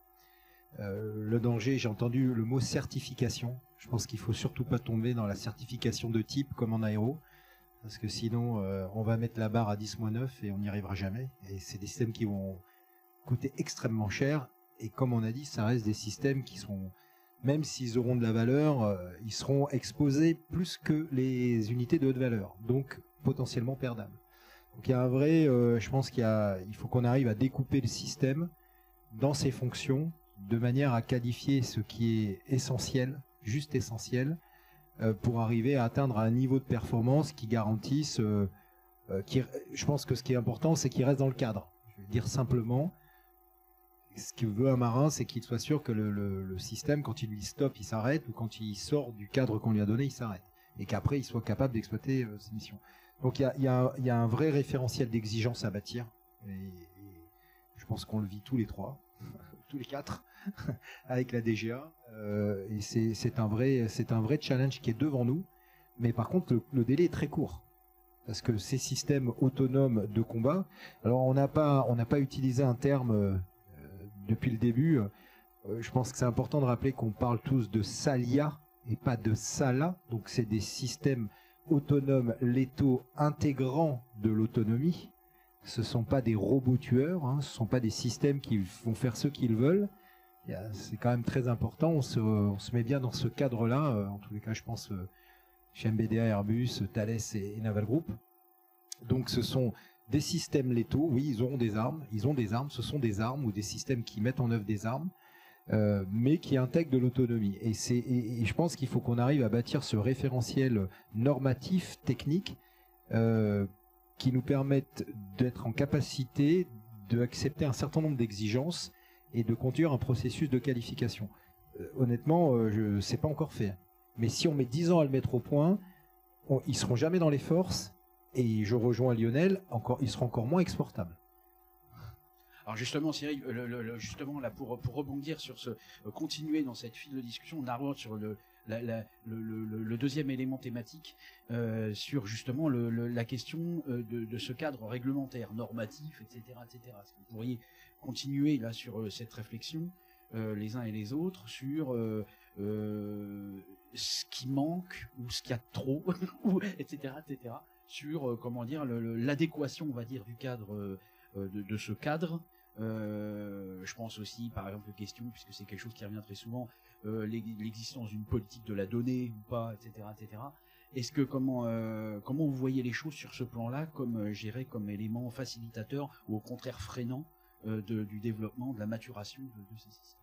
Le danger, j'ai entendu le mot certification. Je pense qu'il faut surtout pas tomber dans la certification de type comme en aéro, parce que sinon, on va mettre la barre à 10-9 et on n'y arrivera jamais. Et c'est des systèmes qui vont coûter extrêmement cher. Et comme on a dit, ça reste des systèmes qui sont, même s'ils auront de la valeur, ils seront exposés plus que les unités de haute valeur. Donc, potentiellement perdables. Donc il y a un vrai, je pense il faut qu'on arrive à découper le système dans ses fonctions de manière à qualifier ce qui est essentiel, juste essentiel, pour arriver à atteindre un niveau de performance qui garantisse, je pense que ce qui est important, c'est qu'il reste dans le cadre. Je vais dire simplement, ce que veut un marin, c'est qu'il soit sûr que le système, quand il lui stoppe, il s'arrête, ou quand il sort du cadre qu'on lui a donné, il s'arrête. Et qu'après, il soit capable d'exploiter ses missions. Donc il y a un vrai référentiel d'exigence à bâtir. Et je pense qu'on le vit tous les trois, tous les quatre, avec la DGA. Et c'est un vrai challenge qui est devant nous. Mais par contre, le délai est très court. Parce que ces systèmes autonomes de combat, alors on n'a pas utilisé un terme depuis le début. Je pense que c'est important de rappeler qu'on parle tous de SALIA et pas de SALA. Donc c'est des systèmes autonomes létaux intégrant de l'autonomie. Ce sont pas des robots tueurs, hein, ce sont pas des systèmes qui vont faire ce qu'ils veulent. C'est quand même très important. On se met bien dans ce cadre-là. En tous les cas, je pense chez MBDA, Airbus, Thales et Naval Group. Donc ce sont des systèmes létaux. Oui, ils auront des armes. Ils ont des armes. Ce sont des armes ou des systèmes qui mettent en œuvre des armes. Mais qui intègre de l'autonomie. Et je pense qu'il faut qu'on arrive à bâtir ce référentiel normatif, technique, qui nous permette d'être en capacité d'accepter un certain nombre d'exigences et de conduire un processus de qualification. Honnêtement, c'est pas encore fait. Mais si on met 10 ans à le mettre au point, ils seront jamais dans les forces Et je rejoins Lionel, il sera encore moins exportable. Alors justement, Cyril, justement là pour rebondir sur continuer dans cette file de discussion, on aborde sur le deuxième élément thématique sur justement la question de ce cadre réglementaire, normatif, etc., etc. Est-ce que vous pourriez continuer là sur cette réflexion les uns et les autres sur ce qui manque ou ce qu'il y a de trop, etc., etc. Sur comment dire l'adéquation, on va dire, du cadre de ce cadre. Je pense aussi, par exemple, question, puisque c'est quelque chose qui revient très souvent, l'existence d'une politique de la donnée ou pas, etc., etc. Est-ce que comment vous voyez les choses sur ce plan-là, comme géré comme élément facilitateur ou au contraire freinant du développement, de la maturation de ces systèmes?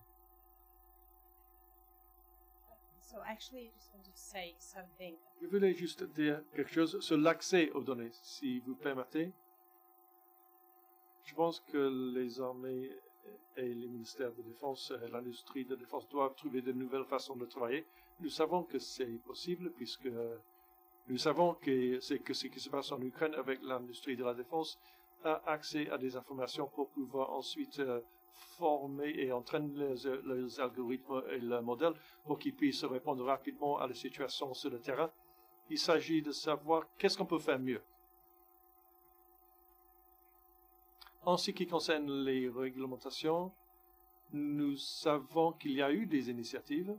So actually, I just wanted to say something. Je voulais juste dire quelque chose sur l'accès aux données, si vous permettez. Je pense que les armées et les ministères de défense et l'industrie de défense doivent trouver de nouvelles façons de travailler. Nous savons que c'est possible puisque nous savons que ce qui se passe en Ukraine avec l'industrie de la défense a accès à des informations pour pouvoir ensuite former et entraîner les algorithmes et le modèle pour qu'ils puissent répondre rapidement à la situation sur le terrain. Il s'agit de savoir qu'est-ce qu'on peut faire mieux. En ce qui concerne les réglementations, nous savons qu'il y a eu des initiatives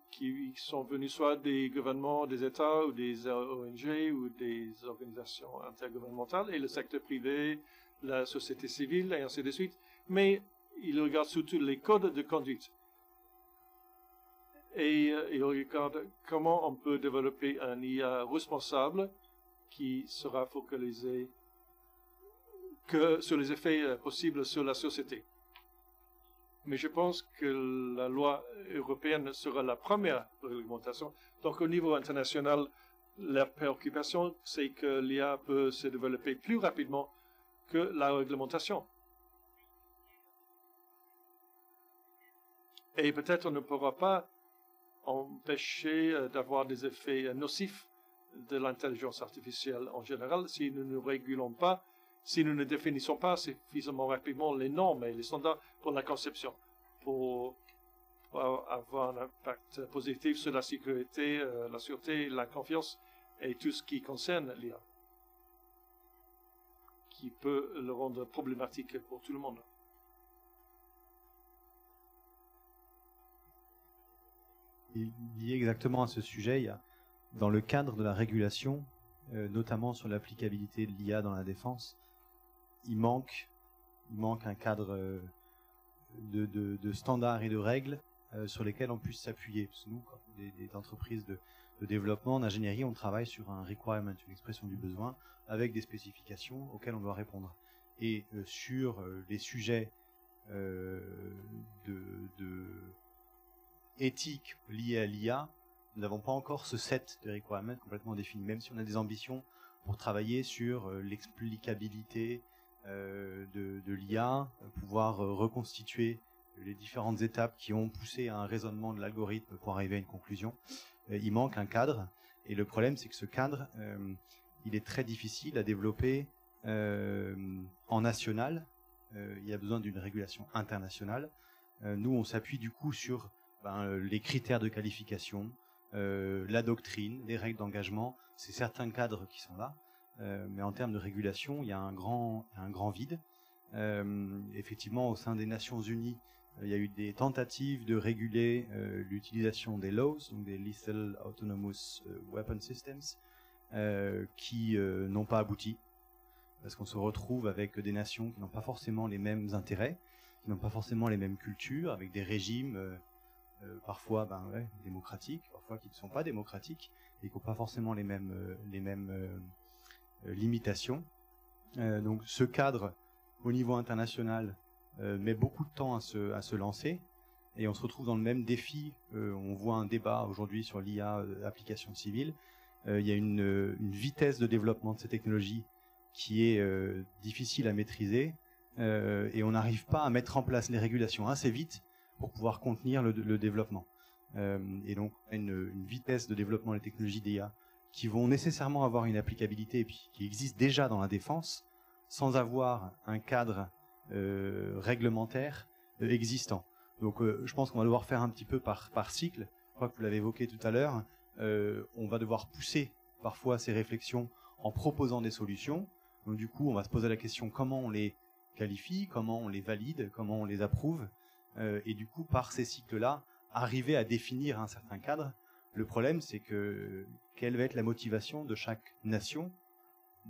qui sont venues soit des gouvernements, des États ou des ONG ou des organisations intergouvernementales et le secteur privé, la société civile et ainsi de suite. Mais ils regardent surtout les codes de conduite. Et ils regardent comment on peut développer un IA responsable qui sera focalisé que sur les effets possibles sur la société. Mais je pense que la loi européenne sera la première réglementation. Donc au niveau international, la préoccupation, c'est que l'IA peut se développer plus rapidement que la réglementation. Et peut-être on ne pourra pas empêcher d'avoir des effets nocifs de l'intelligence artificielle en général si nous ne régulons pas, si nous ne définissons pas suffisamment rapidement les normes et les standards pour la conception, pour avoir un impact positif sur la sécurité, la sûreté, la confiance et tout ce qui concerne l'IA, qui peut le rendre problématique pour tout le monde. Et lié exactement à ce sujet, il y a, dans le cadre de la régulation, notamment sur l'applicabilité de l'IA dans la défense, il manque un cadre de standards et de règles sur lesquels on puisse s'appuyer. Parce que nous, comme des entreprises de développement, d'ingénierie, on travaille sur un requirement, une expression du besoin, avec des spécifications auxquelles on doit répondre. Et sur les sujets éthiques liés à l'IA, nous n'avons pas encore ce set de requirements complètement défini, même si on a des ambitions pour travailler sur l'explicabilité de l'IA, pouvoir reconstituer les différentes étapes qui ont poussé à un raisonnement de l'algorithme pour arriver à une conclusion. Il manque un cadre, et le problème c'est que ce cadre, il est très difficile à développer en national. Il y a besoin d'une régulation internationale. Nous, on s'appuie du coup sur les critères de qualification, la doctrine, les règles d'engagement. C'est certains cadres qui sont là. Mais en termes de régulation, il y a un grand vide. Effectivement, au sein des Nations Unies, il y a eu des tentatives de réguler l'utilisation des LAWS, donc des Lethal Autonomous Weapon Systems, qui n'ont pas abouti, parce qu'on se retrouve avec des nations qui n'ont pas forcément les mêmes intérêts, qui n'ont pas forcément les mêmes cultures, avec des régimes parfois démocratiques, parfois qui ne sont pas démocratiques, et qui n'ont pas forcément les mêmes limitations. Donc ce cadre au niveau international met beaucoup de temps à se lancer, et on se retrouve dans le même défi. On voit un débat aujourd'hui sur l'IA application civile. Il y a une vitesse de développement de ces technologies qui est difficile à maîtriser, et on n'arrive pas à mettre en place les régulations assez vite pour pouvoir contenir le développement. Et donc une vitesse de développement des technologies d'IA qui vont nécessairement avoir une applicabilité et puis qui existent déjà dans la défense sans avoir un cadre réglementaire existant. Donc je pense qu'on va devoir faire un petit peu par cycle. Je crois que vous l'avez évoqué tout à l'heure. On va devoir pousser parfois ces réflexions en proposant des solutions. Donc du coup, on va se poser la question comment on les qualifie, comment on les valide, comment on les approuve, et du coup, par ces cycles-là, arriver à définir un certain cadre. Le problème, c'est que quelle va être la motivation de chaque nation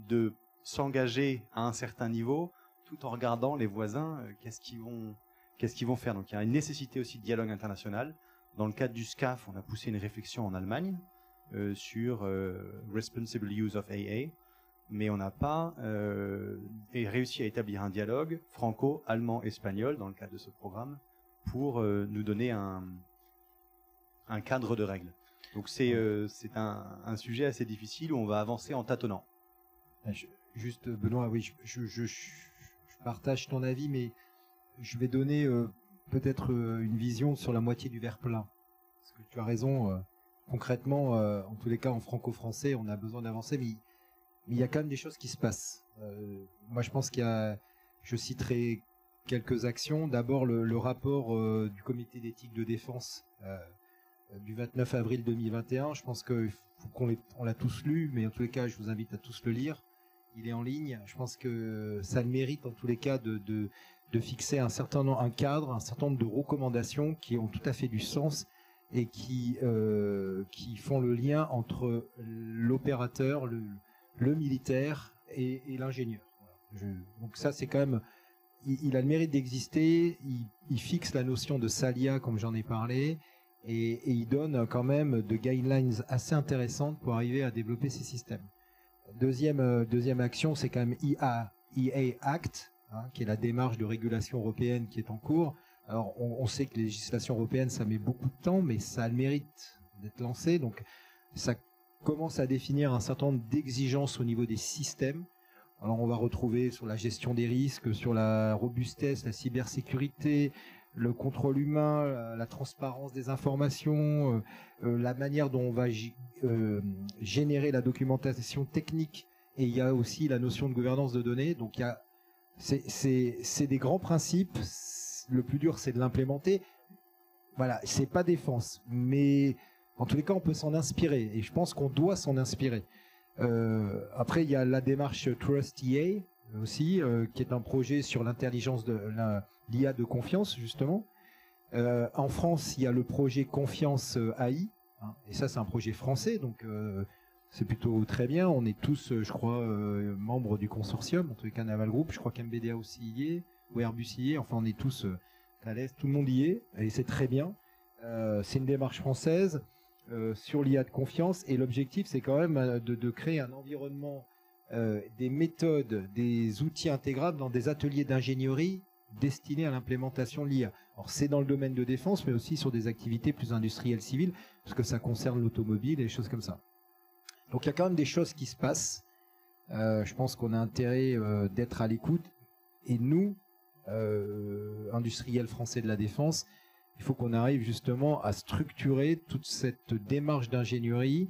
de s'engager à un certain niveau, tout en regardant les voisins, qu'est-ce qu'ils vont faire. Donc il y a une nécessité aussi de dialogue international. Dans le cadre du SCAF, on a poussé une réflexion en Allemagne sur Responsible Use of AA, mais on n'a pas réussi à établir un dialogue franco-allemand-espagnol dans le cadre de ce programme pour nous donner un cadre de règles. Donc c'est un sujet assez difficile où on va avancer en tâtonnant. Juste Benoît, oui, je partage ton avis, mais je vais donner peut-être une vision sur la moitié du verre plein. Parce que tu as raison, concrètement, en tous les cas en franco-français, on a besoin d'avancer, mais il y a quand même des choses qui se passent. Moi, je pense je citerai quelques actions. D'abord, le rapport du comité d'éthique de défense du 29 avril 2021. Je pense que on l'a tous lu, mais en tous les cas, je vous invite à tous le lire. Il est en ligne. Je pense que ça le mérite en tous les cas de fixer un cadre, un certain nombre de recommandations qui ont tout à fait du sens et qui font le lien entre l'opérateur, le militaire et l'ingénieur. Voilà. Donc ça, c'est quand même, il a le mérite d'exister. Il fixe la notion de SALIA, comme j'en ai parlé, et il donne quand même de guidelines assez intéressantes pour arriver à développer ces systèmes. Deuxième action, c'est quand même EA Act, qui est la démarche de régulation européenne qui est en cours. Alors, on sait que les législations européennes, ça met beaucoup de temps, mais ça a le mérite d'être lancé. Donc, ça commence à définir un certain nombre d'exigences au niveau des systèmes. Alors, on va retrouver sur la gestion des risques, sur la robustesse, la cybersécurité, le contrôle humain, la transparence des informations, la manière dont on va générer la documentation technique, et il y a aussi la notion de gouvernance de données. Donc c'est des grands principes. Le plus dur, c'est de l'implémenter. Voilà, c'est pas défense, mais en tous les cas, on peut s'en inspirer, et je pense qu'on doit s'en inspirer. Après, il y a la démarche Trust EA aussi, qui est un projet sur l'intelligence de l'IA de confiance, justement. En France, il y a le projet Confiance AI, et ça, c'est un projet français, donc c'est plutôt très bien. On est tous, je crois, membres du consortium, en tous les cas Naval Group. Je crois qu'MBDA aussi y est, ou Airbus y est. Enfin, on est tous à l'aise, tout le monde y est, et c'est très bien. C'est une démarche française sur l'IA de confiance, et l'objectif, c'est quand même de créer un environnement, des méthodes, des outils intégrables dans des ateliers d'ingénierie destinés à l'implémentation de l'IA. Alors c'est dans le domaine de défense, mais aussi sur des activités plus industrielles civiles, parce que ça concerne l'automobile et des choses comme ça. Donc il y a quand même des choses qui se passent. Je pense qu'on a intérêt d'être à l'écoute. Et nous, industriels français de la défense, il faut qu'on arrive justement à structurer toute cette démarche d'ingénierie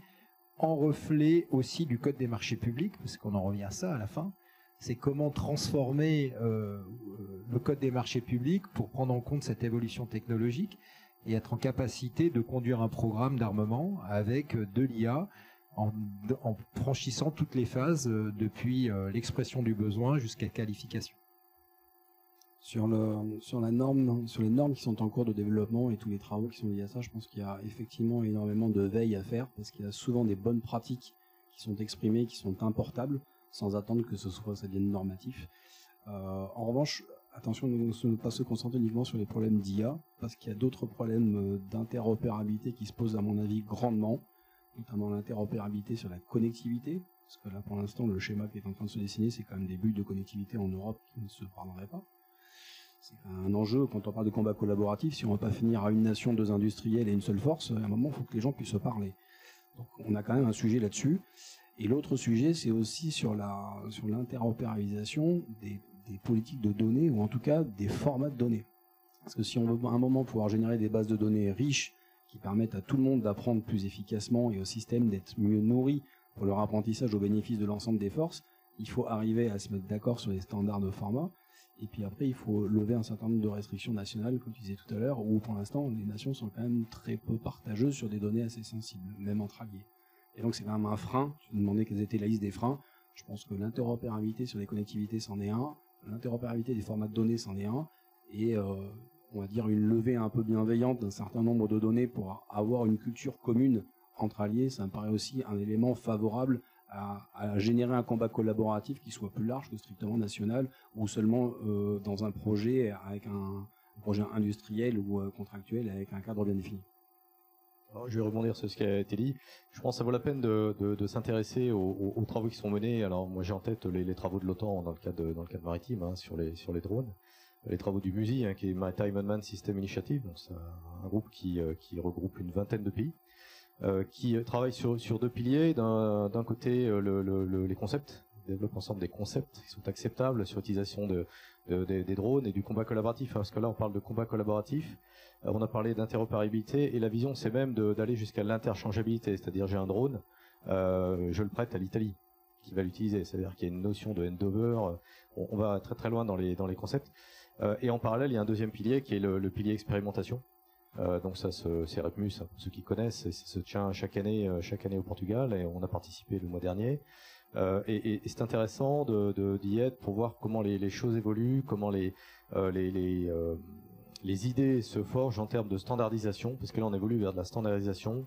en reflet aussi du code des marchés publics, parce qu'on en revient à ça à la fin. C'est comment transformer le code des marchés publics pour prendre en compte cette évolution technologique et être en capacité de conduire un programme d'armement avec de l'IA en franchissant toutes les phases depuis l'expression du besoin jusqu'à la qualification. Sur les normes qui sont en cours de développement et tous les travaux qui sont liés à ça, je pense qu'il y a effectivement énormément de veille à faire, parce qu'il y a souvent des bonnes pratiques qui sont exprimées, qui sont importables, sans attendre que ça devienne normatif. En revanche, attention de ne pas se concentrer uniquement sur les problèmes d'IA, parce qu'il y a d'autres problèmes d'interopérabilité qui se posent à mon avis grandement, notamment l'interopérabilité sur la connectivité, parce que là pour l'instant le schéma qui est en train de se dessiner, c'est quand même des bulles de connectivité en Europe qui ne se parleraient pas. C'est un enjeu quand on parle de combat collaboratif. Si on ne veut pas finir à une nation, deux industriels et une seule force, à un moment, il faut que les gens puissent se parler. Donc, on a quand même un sujet là-dessus. Et l'autre sujet, c'est aussi sur l'interopérabilisation des politiques de données, ou en tout cas des formats de données. Parce que si on veut à un moment pouvoir générer des bases de données riches qui permettent à tout le monde d'apprendre plus efficacement et au système d'être mieux nourri pour leur apprentissage au bénéfice de l'ensemble des forces, il faut arriver à se mettre d'accord sur les standards de format. Et puis après, il faut lever un certain nombre de restrictions nationales, comme tu disais tout à l'heure, où pour l'instant, les nations sont quand même très peu partageuses sur des données assez sensibles, même entre alliés. Et donc c'est quand même un frein. Je me demandais quelles étaient la liste des freins. Je pense que l'interopérabilité sur les connectivités, c'en est un. L'interopérabilité des formats de données, c'en est un. Et on va dire une levée un peu bienveillante d'un certain nombre de données pour avoir une culture commune entre alliés, ça me paraît aussi un élément favorable à générer un combat collaboratif qui soit plus large que strictement national ou seulement dans un projet avec un projet industriel ou contractuel avec un cadre bien défini. Alors, je vais rebondir sur ce qui a été dit. Je pense que ça vaut la peine de s'intéresser aux travaux qui sont menés. Alors moi j'ai en tête les travaux de l'OTAN dans le cadre maritime, hein, sur les drones, les travaux du MUSI, hein, qui est Maritime Unmanned System Initiative. Donc c'est un groupe qui regroupe une vingtaine de pays. Qui travaille sur deux piliers. D'un côté, les concepts, développe ensemble des concepts qui sont acceptables sur l'utilisation des drones et du combat collaboratif. Parce que là, on parle de combat collaboratif. On a parlé d'interopérabilité et la vision, c'est même d'aller jusqu'à l'interchangeabilité. C'est-à-dire, j'ai un drone, je le prête à l'Italie qui va l'utiliser. C'est-à-dire qu'il y a une notion de handover. On va très très loin dans les concepts. Et en parallèle, il y a un deuxième pilier qui est le pilier expérimentation. Donc ça, c'est Repmus, hein, pour ceux qui connaissent, ça se tient chaque année au Portugal et on a participé le mois dernier. Et c'est intéressant d'y être pour voir comment les choses évoluent, comment les idées se forgent en termes de standardisation, parce que là on évolue vers de la standardisation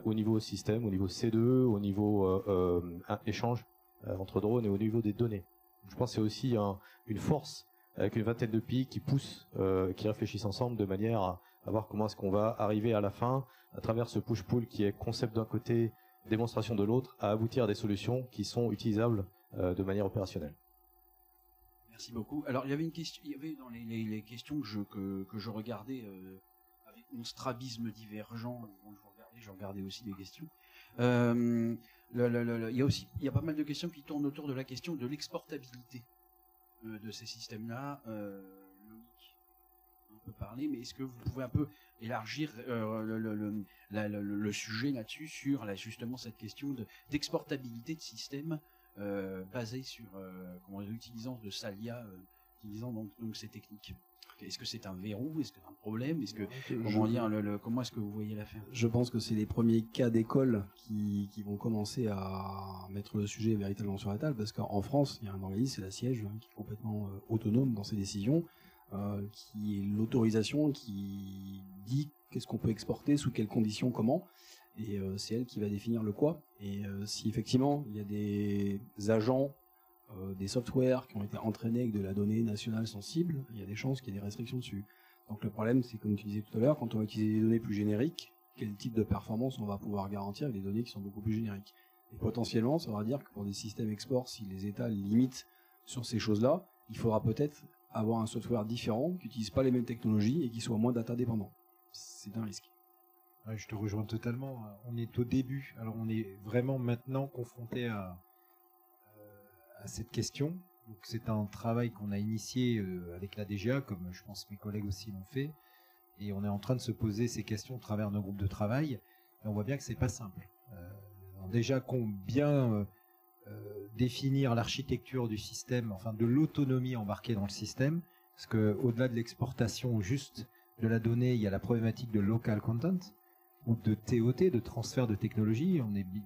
au niveau système, au niveau C2, au niveau échange entre drones et au niveau des données. Je pense que c'est aussi une force avec une vingtaine de pays qui poussent, qui réfléchissent ensemble de manière à voir comment est-ce qu'on va arriver à la fin, à travers ce push-pull qui est concept d'un côté, démonstration de l'autre, à aboutir à des solutions qui sont utilisables de manière opérationnelle. Merci beaucoup. Alors il y avait une question, il y avait dans les questions que je regardais avec mon strabisme divergent. Bon, je regardais aussi les questions. Il y a pas mal de questions qui tournent autour de la question de l'exportabilité de ces systèmes-là. Loïc un peu parlé, mais est-ce que vous pouvez un peu élargir le sujet là-dessus sur justement cette question d'exportabilité de systèmes basés sur l'utilisation de SALIA, utilisant donc ces techniques. Est-ce que c'est un verrou? Est-ce que c'est un problème? Est-ce que comment est-ce que vous voyez l'affaire? Je pense que c'est les premiers cas d'école qui vont commencer à mettre le sujet véritablement sur la table, parce qu'en France, il y a un organisme, c'est la Siège, hein, qui est complètement autonome dans ses décisions, qui est l'autorisation qui dit qu'est-ce qu'on peut exporter, sous quelles conditions, comment, et c'est elle qui va définir le quoi. Et si effectivement il y a des agents, des softwares qui ont été entraînés avec de la donnée nationale sensible, il y a des chances qu'il y ait des restrictions dessus. Donc le problème, c'est comme tu disais tout à l'heure, quand on va utiliser des données plus génériques, quel type de performance on va pouvoir garantir avec des données qui sont beaucoup plus génériques. Et potentiellement, ça va dire que pour des systèmes export, si les États limitent sur ces choses-là, il faudra peut-être avoir un software différent, qui n'utilise pas les mêmes technologies et qui soit moins data dépendant. C'est un risque. Ouais, je te rejoins totalement. On est au début. Alors on est vraiment maintenant confronté à cette question. Donc c'est un travail qu'on a initié avec la DGA, comme je pense mes collègues aussi l'ont fait. Et on est en train de se poser ces questions à travers nos groupes de travail. Et on voit bien que c'est pas simple. Déjà combien définir l'architecture du système, enfin de l'autonomie embarquée dans le système, parce que au-delà de l'exportation juste de la donnée, il y a la problématique de local content ou de TOT, de transfert de technologie.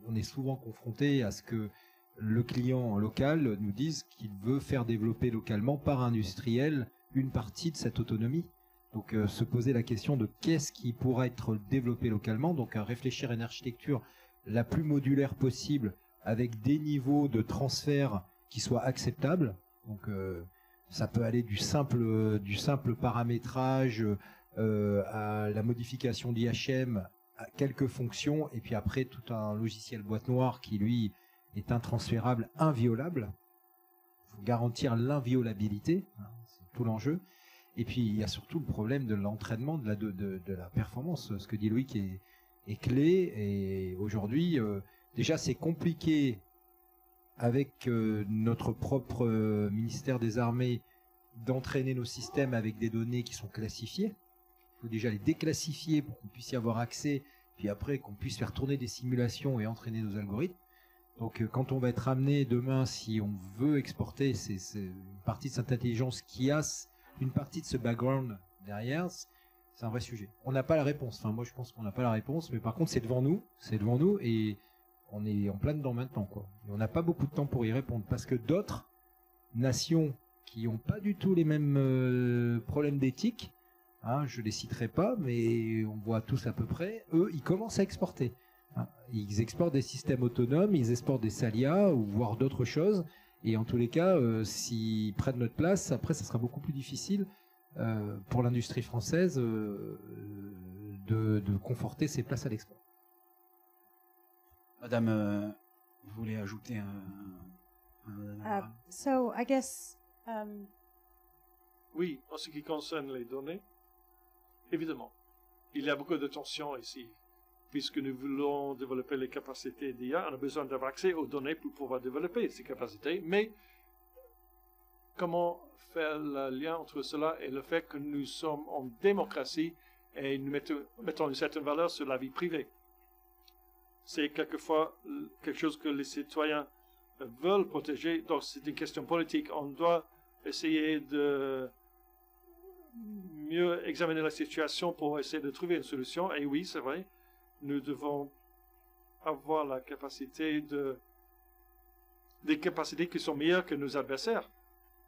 On est souvent confronté à ce que le client local nous dise qu'il veut faire développer localement par industriel une partie de cette autonomie. Donc se poser la question de qu'est-ce qui pourra être développé localement, donc à réfléchir à une architecture la plus modulaire possible, avec des niveaux de transfert qui soient acceptables. Donc ça peut aller du simple paramétrage à la modification d'IHM, à quelques fonctions, et puis après tout un logiciel boîte noire qui lui est intransférable, inviolable. Il faut garantir l'inviolabilité, hein, c'est tout l'enjeu. Et puis il y a surtout le problème de l'entraînement, de la performance. Ce que dit Loïc est clé, et aujourd'hui déjà c'est compliqué avec notre propre ministère des Armées d'entraîner nos systèmes avec des données qui sont classifiées. Il faut déjà les déclassifier pour qu'on puisse y avoir accès, puis après qu'on puisse faire tourner des simulations et entraîner nos algorithmes. Donc quand on va être amené demain, si on veut exporter, c'est une partie de cette intelligence qui a une partie de ce background derrière, c'est un vrai sujet. On n'a pas la réponse. Enfin, moi, je pense qu'on n'a pas la réponse, mais par contre, c'est devant nous, et on est en plein dedans maintenant, quoi. Et on n'a pas beaucoup de temps pour y répondre, parce que d'autres nations qui n'ont pas du tout les mêmes problèmes d'éthique, hein, je les citerai pas, mais on voit tous à peu près, eux, ils commencent à exporter. Hein. Ils exportent des systèmes autonomes, ils exportent des Salia, ou voire d'autres choses, et en tous les cas, s'ils prennent notre place, après, ça sera beaucoup plus difficile pour l'industrie française de conforter ses places à l'export. Madame, vous voulez ajouter un So I guess Oui, en ce qui concerne les données, évidemment, il y a beaucoup de tensions ici. Puisque nous voulons développer les capacités d'IA, on a besoin d'avoir accès aux données pour pouvoir développer ces capacités. Mais comment faire le lien entre cela et le fait que nous sommes en démocratie et nous mettons une certaine valeur sur la vie privée? C'est quelquefois quelque chose que les citoyens veulent protéger. Donc c'est une question politique. On doit essayer de mieux examiner la situation pour essayer de trouver une solution. Et oui, c'est vrai, nous devons avoir la capacité des capacités qui sont meilleures que nos adversaires.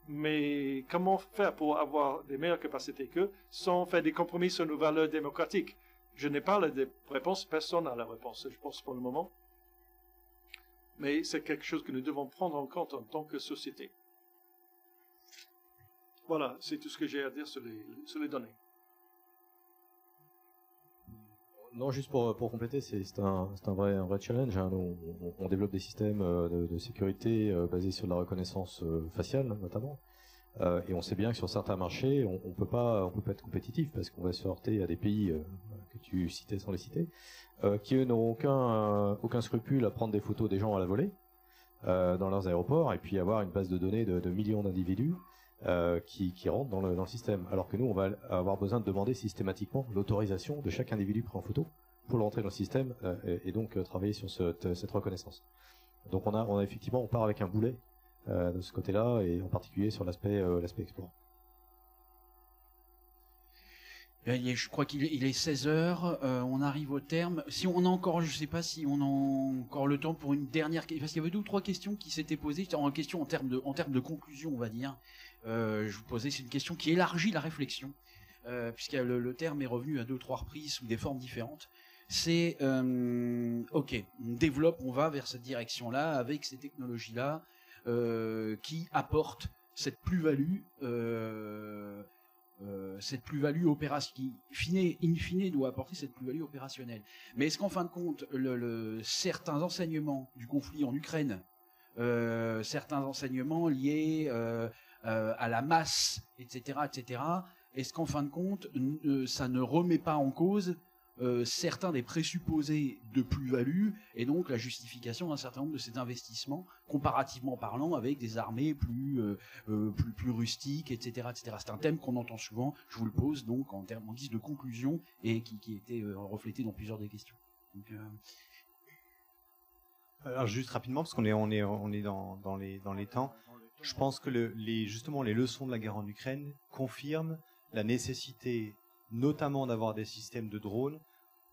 Mais comment faire pour avoir des meilleures capacités qu'eux sans faire des compromis sur nos valeurs démocratiques? Je n'ai pas la réponse, personne n'a la réponse, je pense, pour le moment. Mais c'est quelque chose que nous devons prendre en compte en tant que société. Voilà, c'est tout ce que j'ai à dire sur les données. Non, juste pour compléter, c'est un vrai challenge. Hein. On développe des systèmes de sécurité basés sur la reconnaissance faciale, notamment. Et on sait bien que sur certains marchés, on peut pas être compétitif parce qu'on va se heurter à des pays que tu citais sans les citer, qui eux n'auront aucun scrupule à prendre des photos des gens à la volée dans leurs aéroports et puis avoir une base de données de millions d'individus qui rentrent dans le système. Alors que nous, on va avoir besoin de demander systématiquement l'autorisation de chaque individu pris en photo pour le rentrer dans le système et donc travailler sur cette reconnaissance. Donc on a effectivement, on part avec un boulet de ce côté-là et en particulier sur l'aspect export. Je crois qu'il est 16 heures, on arrive au terme. Si on a encore, je sais pas si on a encore le temps pour une dernière question, parce qu'il y avait 2 ou 3 questions qui s'étaient posées, en question en termes de conclusion, on va dire. Je vous posais, c'est une question qui élargit la réflexion, puisque le terme est revenu à 2 ou 3 reprises sous des formes différentes. C'est, ok, on va vers cette direction-là, avec ces technologies-là, qui apportent cette plus-value, opérationnelle, qui, in fine, doit apporter cette plus-value opérationnelle. Mais est-ce qu'en fin de compte, certains enseignements du conflit en Ukraine, certains enseignements liés à la masse, etc., est-ce qu'en fin de compte, ça ne remet pas en cause certains des présupposés de plus-value et donc la justification d'un certain nombre de ces investissements, comparativement parlant, avec des armées plus rustiques, etc., etc. C'est un thème qu'on entend souvent. Je vous le pose donc en guise de conclusion et qui était reflété dans plusieurs des questions. Donc, Alors juste rapidement parce qu'on est dans les temps. Je pense que justement les leçons de la guerre en Ukraine confirment la nécessité notamment d'avoir des systèmes de drones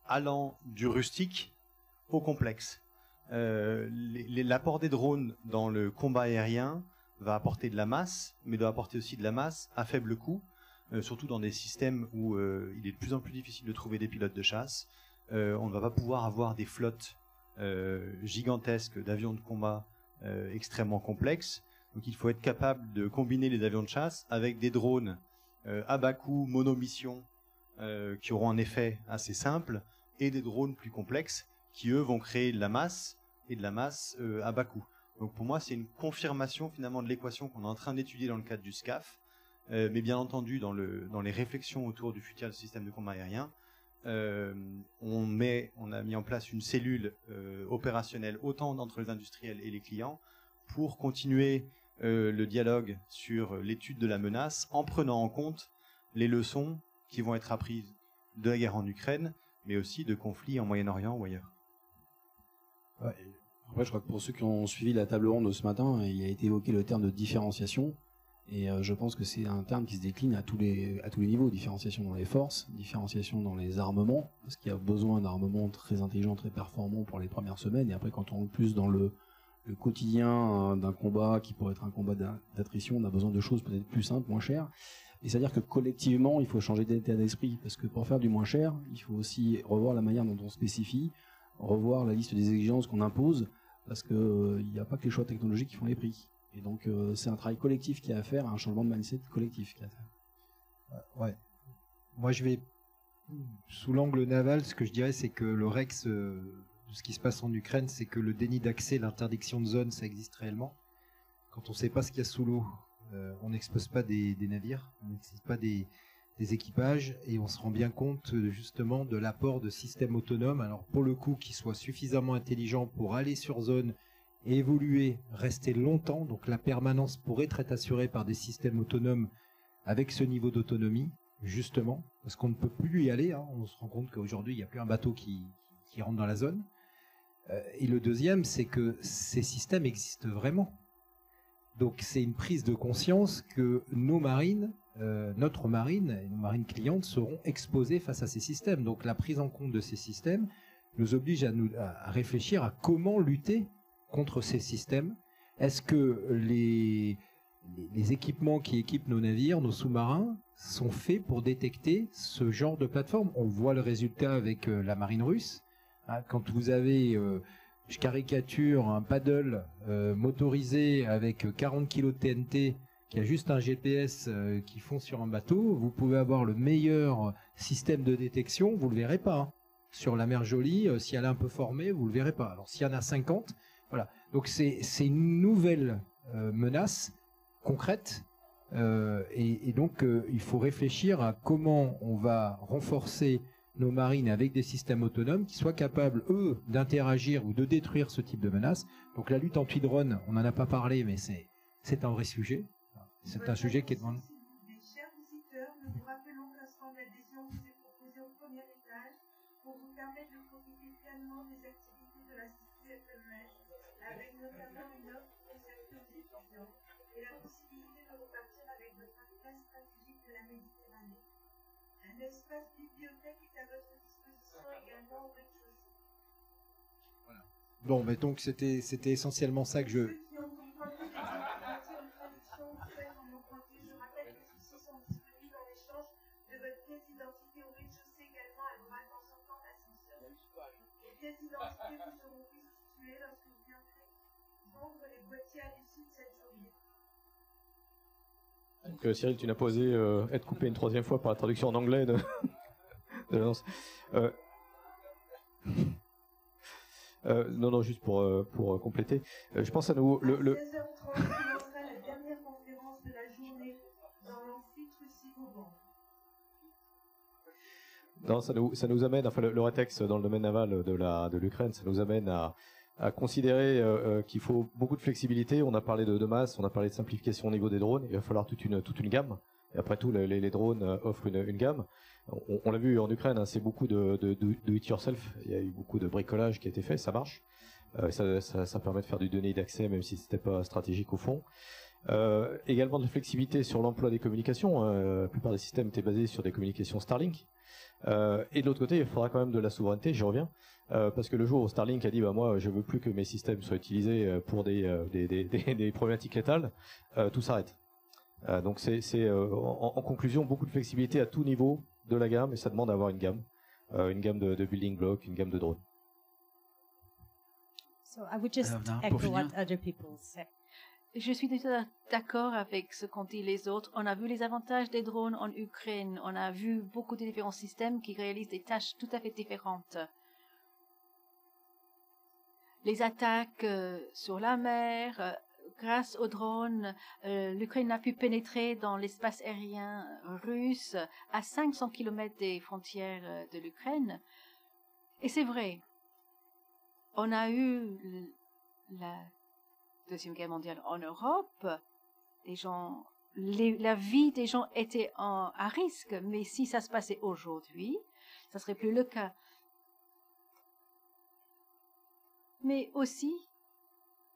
allant du rustique au complexe. L'apport des drones dans le combat aérien va apporter de la masse, mais doit apporter aussi de la masse à faible coût, surtout dans des systèmes où il est de plus en plus difficile de trouver des pilotes de chasse. On ne va pas pouvoir avoir des flottes gigantesques d'avions de combat extrêmement complexes. Donc il faut être capable de combiner les avions de chasse avec des drones à bas coût, monomission, qui auront un effet assez simple, et des drones plus complexes qui eux vont créer de la masse et de la masse à bas coût. Donc pour moi c'est une confirmation finalement de l'équation qu'on est en train d'étudier dans le cadre du SCAF, mais bien entendu dans les réflexions autour du futur système de combat aérien, on a mis en place une cellule opérationnelle autant entre les industriels et les clients pour continuer le dialogue sur l'étude de la menace en prenant en compte les leçons qui vont être apprises de la guerre en Ukraine, mais aussi de conflits en Moyen-Orient ou ailleurs. Ouais, Après, je crois que pour ceux qui ont suivi la table ronde de ce matin, il a été évoqué le terme de différenciation. Et je pense que c'est un terme qui se décline à tous les niveaux. Différenciation dans les forces, différenciation dans les armements, parce qu'il y a besoin d'armements très intelligents, très performants pour les premières semaines. Et après, quand on rentre plus dans le quotidien d'un combat qui pourrait être un combat d'attrition, on a besoin de choses peut-être plus simples, moins chères. Et c'est-à-dire que collectivement, il faut changer d'état d'esprit, parce que pour faire du moins cher, il faut aussi revoir la manière dont on spécifie, revoir la liste des exigences qu'on impose, parce que il n'y a pas que les choix technologiques qui font les prix. Et donc c'est un travail collectif qu'il y a à faire, un changement de mindset collectif qu'il y a à faire. Ouais. Moi, je vais sous l'angle naval, ce que je dirais, c'est que le Rex, de ce qui se passe en Ukraine, c'est que le déni d'accès, l'interdiction de zone, ça existe réellement. Quand on ne sait pas ce qu'il y a sous l'eau, on n'expose pas des navires, on n'expose pas des équipages, et on se rend bien compte justement de l'apport de systèmes autonomes. Alors pour le coup, qui soient suffisamment intelligents pour aller sur zone, évoluer, rester longtemps, donc la permanence pourrait être assurée par des systèmes autonomes avec ce niveau d'autonomie, justement, parce qu'on ne peut plus y aller, hein. On se rend compte qu'aujourd'hui, il n'y a plus un bateau qui rentre dans la zone. Et le deuxième, c'est que ces systèmes existent vraiment. Donc c'est une prise de conscience que nos marines, notre marine et nos marines clientes seront exposées face à ces systèmes. Donc la prise en compte de ces systèmes nous oblige à réfléchir à comment lutter contre ces systèmes. Est-ce que les équipements qui équipent nos navires, nos sous-marins, sont faits pour détecter ce genre de plateforme? On voit le résultat avec la marine russe. Hein, quand vous avez, je caricature, un paddle motorisé avec 40 kg de TNT qui a juste un GPS qui fond sur un bateau, vous pouvez avoir le meilleur système de détection, vous le verrez pas. Hein. Sur la mer Jolie, si elle est un peu formée, vous le verrez pas. Alors s'il y en a 50, voilà. Donc c'est une nouvelle menace concrète et donc il faut réfléchir à comment on va renforcer nos marines avec des systèmes autonomes qui soient capables, eux, d'interagir ou de détruire ce type de menace. Donc la lutte anti-drone, on n'en a pas parlé, mais c'est un vrai sujet. C'est un sujet qui est devant nous. Chers visiteurs, nous vous rappelons qu'un stand d'adhésion vous est proposé au premier étage pour vous permettre de profiter pleinement des activités de l'Institut FMH, avec notamment une offre consacrée aux étudiants et la possibilité de repartir avec votre atlas stratégique de la Méditerranée. Un espace bibliothèque est à votre disposition également au rez-de-chaussée. Voilà. Bon, mais donc c'était essentiellement ça que je... Ceux qui ont emprunté des empruntés en traduction souhaitent en emprunter. Je rappelle que ceux-ci sont disponibles en échange de votre pièce d'identité au rez-de-chaussée également à droite en sortant d'ascenseur. Les pièces d'identité vous seront restituées lorsque vous viendrez prendre les boîtiers à l'issue de cette journée. Donc, Cyril, tu n'as pas osé être coupé une troisième fois par la traduction en anglais de l'annonce. Non, juste pour compléter. Je pense à nous... À 16h30 commencera la dernière conférence de la journée dans l'amphithéâtre Russie-Vauban. Non, ça nous amène, enfin le rétex dans le domaine naval de l'Ukraine, ça nous amène à considérer qu'il faut beaucoup de flexibilité. On a parlé de masse, on a parlé de simplification au niveau des drones. Il va falloir toute une gamme. Et après tout, les drones offrent une gamme. On l'a vu en Ukraine, hein, c'est beaucoup de do it yourself. Il y a eu beaucoup de bricolage qui a été fait, ça marche. Ça permet de faire du donné d'accès, même si c'était pas stratégique au fond. Également de la flexibilité sur l'emploi des communications. La plupart des systèmes étaient basés sur des communications Starlink. Et de l'autre côté, il faudra quand même de la souveraineté, j'y reviens, parce que le jour où Starlink a dit bah moi je veux plus que mes systèmes soient utilisés pour des problématiques létales, tout s'arrête. Donc c'est en conclusion beaucoup de flexibilité à tout niveau de la gamme, et ça demande d'avoir une gamme de building blocks, une gamme de drones. So I would just echo what other people say. Je suis d'accord avec ce qu'ont dit les autres. On a vu les avantages des drones en Ukraine. On a vu beaucoup de différents systèmes qui réalisent des tâches tout à fait différentes. Les attaques sur la mer, grâce aux drones, l'Ukraine a pu pénétrer dans l'espace aérien russe à 500 km des frontières de l'Ukraine. Et c'est vrai. On a eu la Deuxième Guerre mondiale en Europe, la vie des gens était à risque, mais si ça se passait aujourd'hui, ça serait plus le cas. Mais aussi,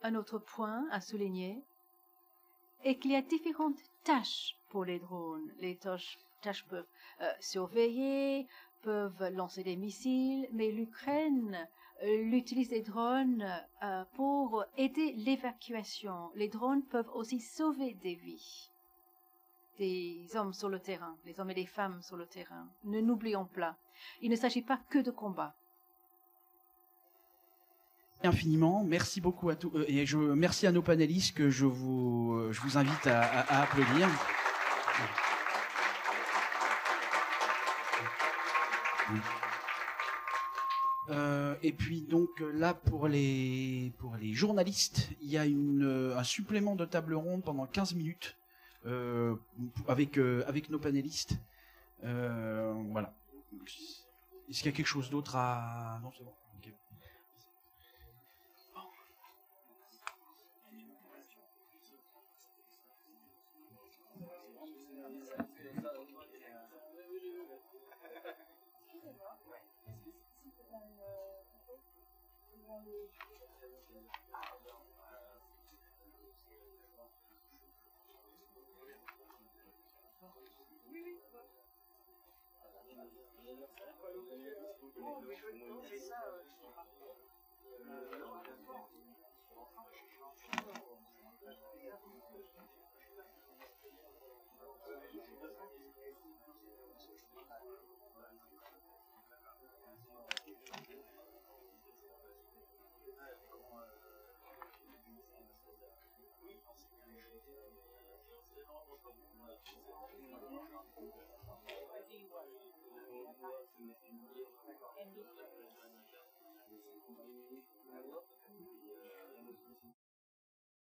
un autre point à souligner est qu'il y a différentes tâches pour les drones. Les tâches peuvent surveiller, peuvent lancer des missiles, mais l'Ukraine utilise les drones pour aider l'évacuation. Les drones peuvent aussi sauver des vies, des hommes sur le terrain, des hommes et des femmes sur le terrain. Ne n'oublions pas, il ne s'agit pas que de combat. Infiniment, merci beaucoup à tous et merci à nos panélistes que je vous invite à applaudir. Et puis donc là pour les journalistes, il y a un supplément de table ronde pendant 15 minutes avec nos panélistes. Voilà. Est-ce qu'il y a quelque chose d'autre à... Non, c'est bon. Okay.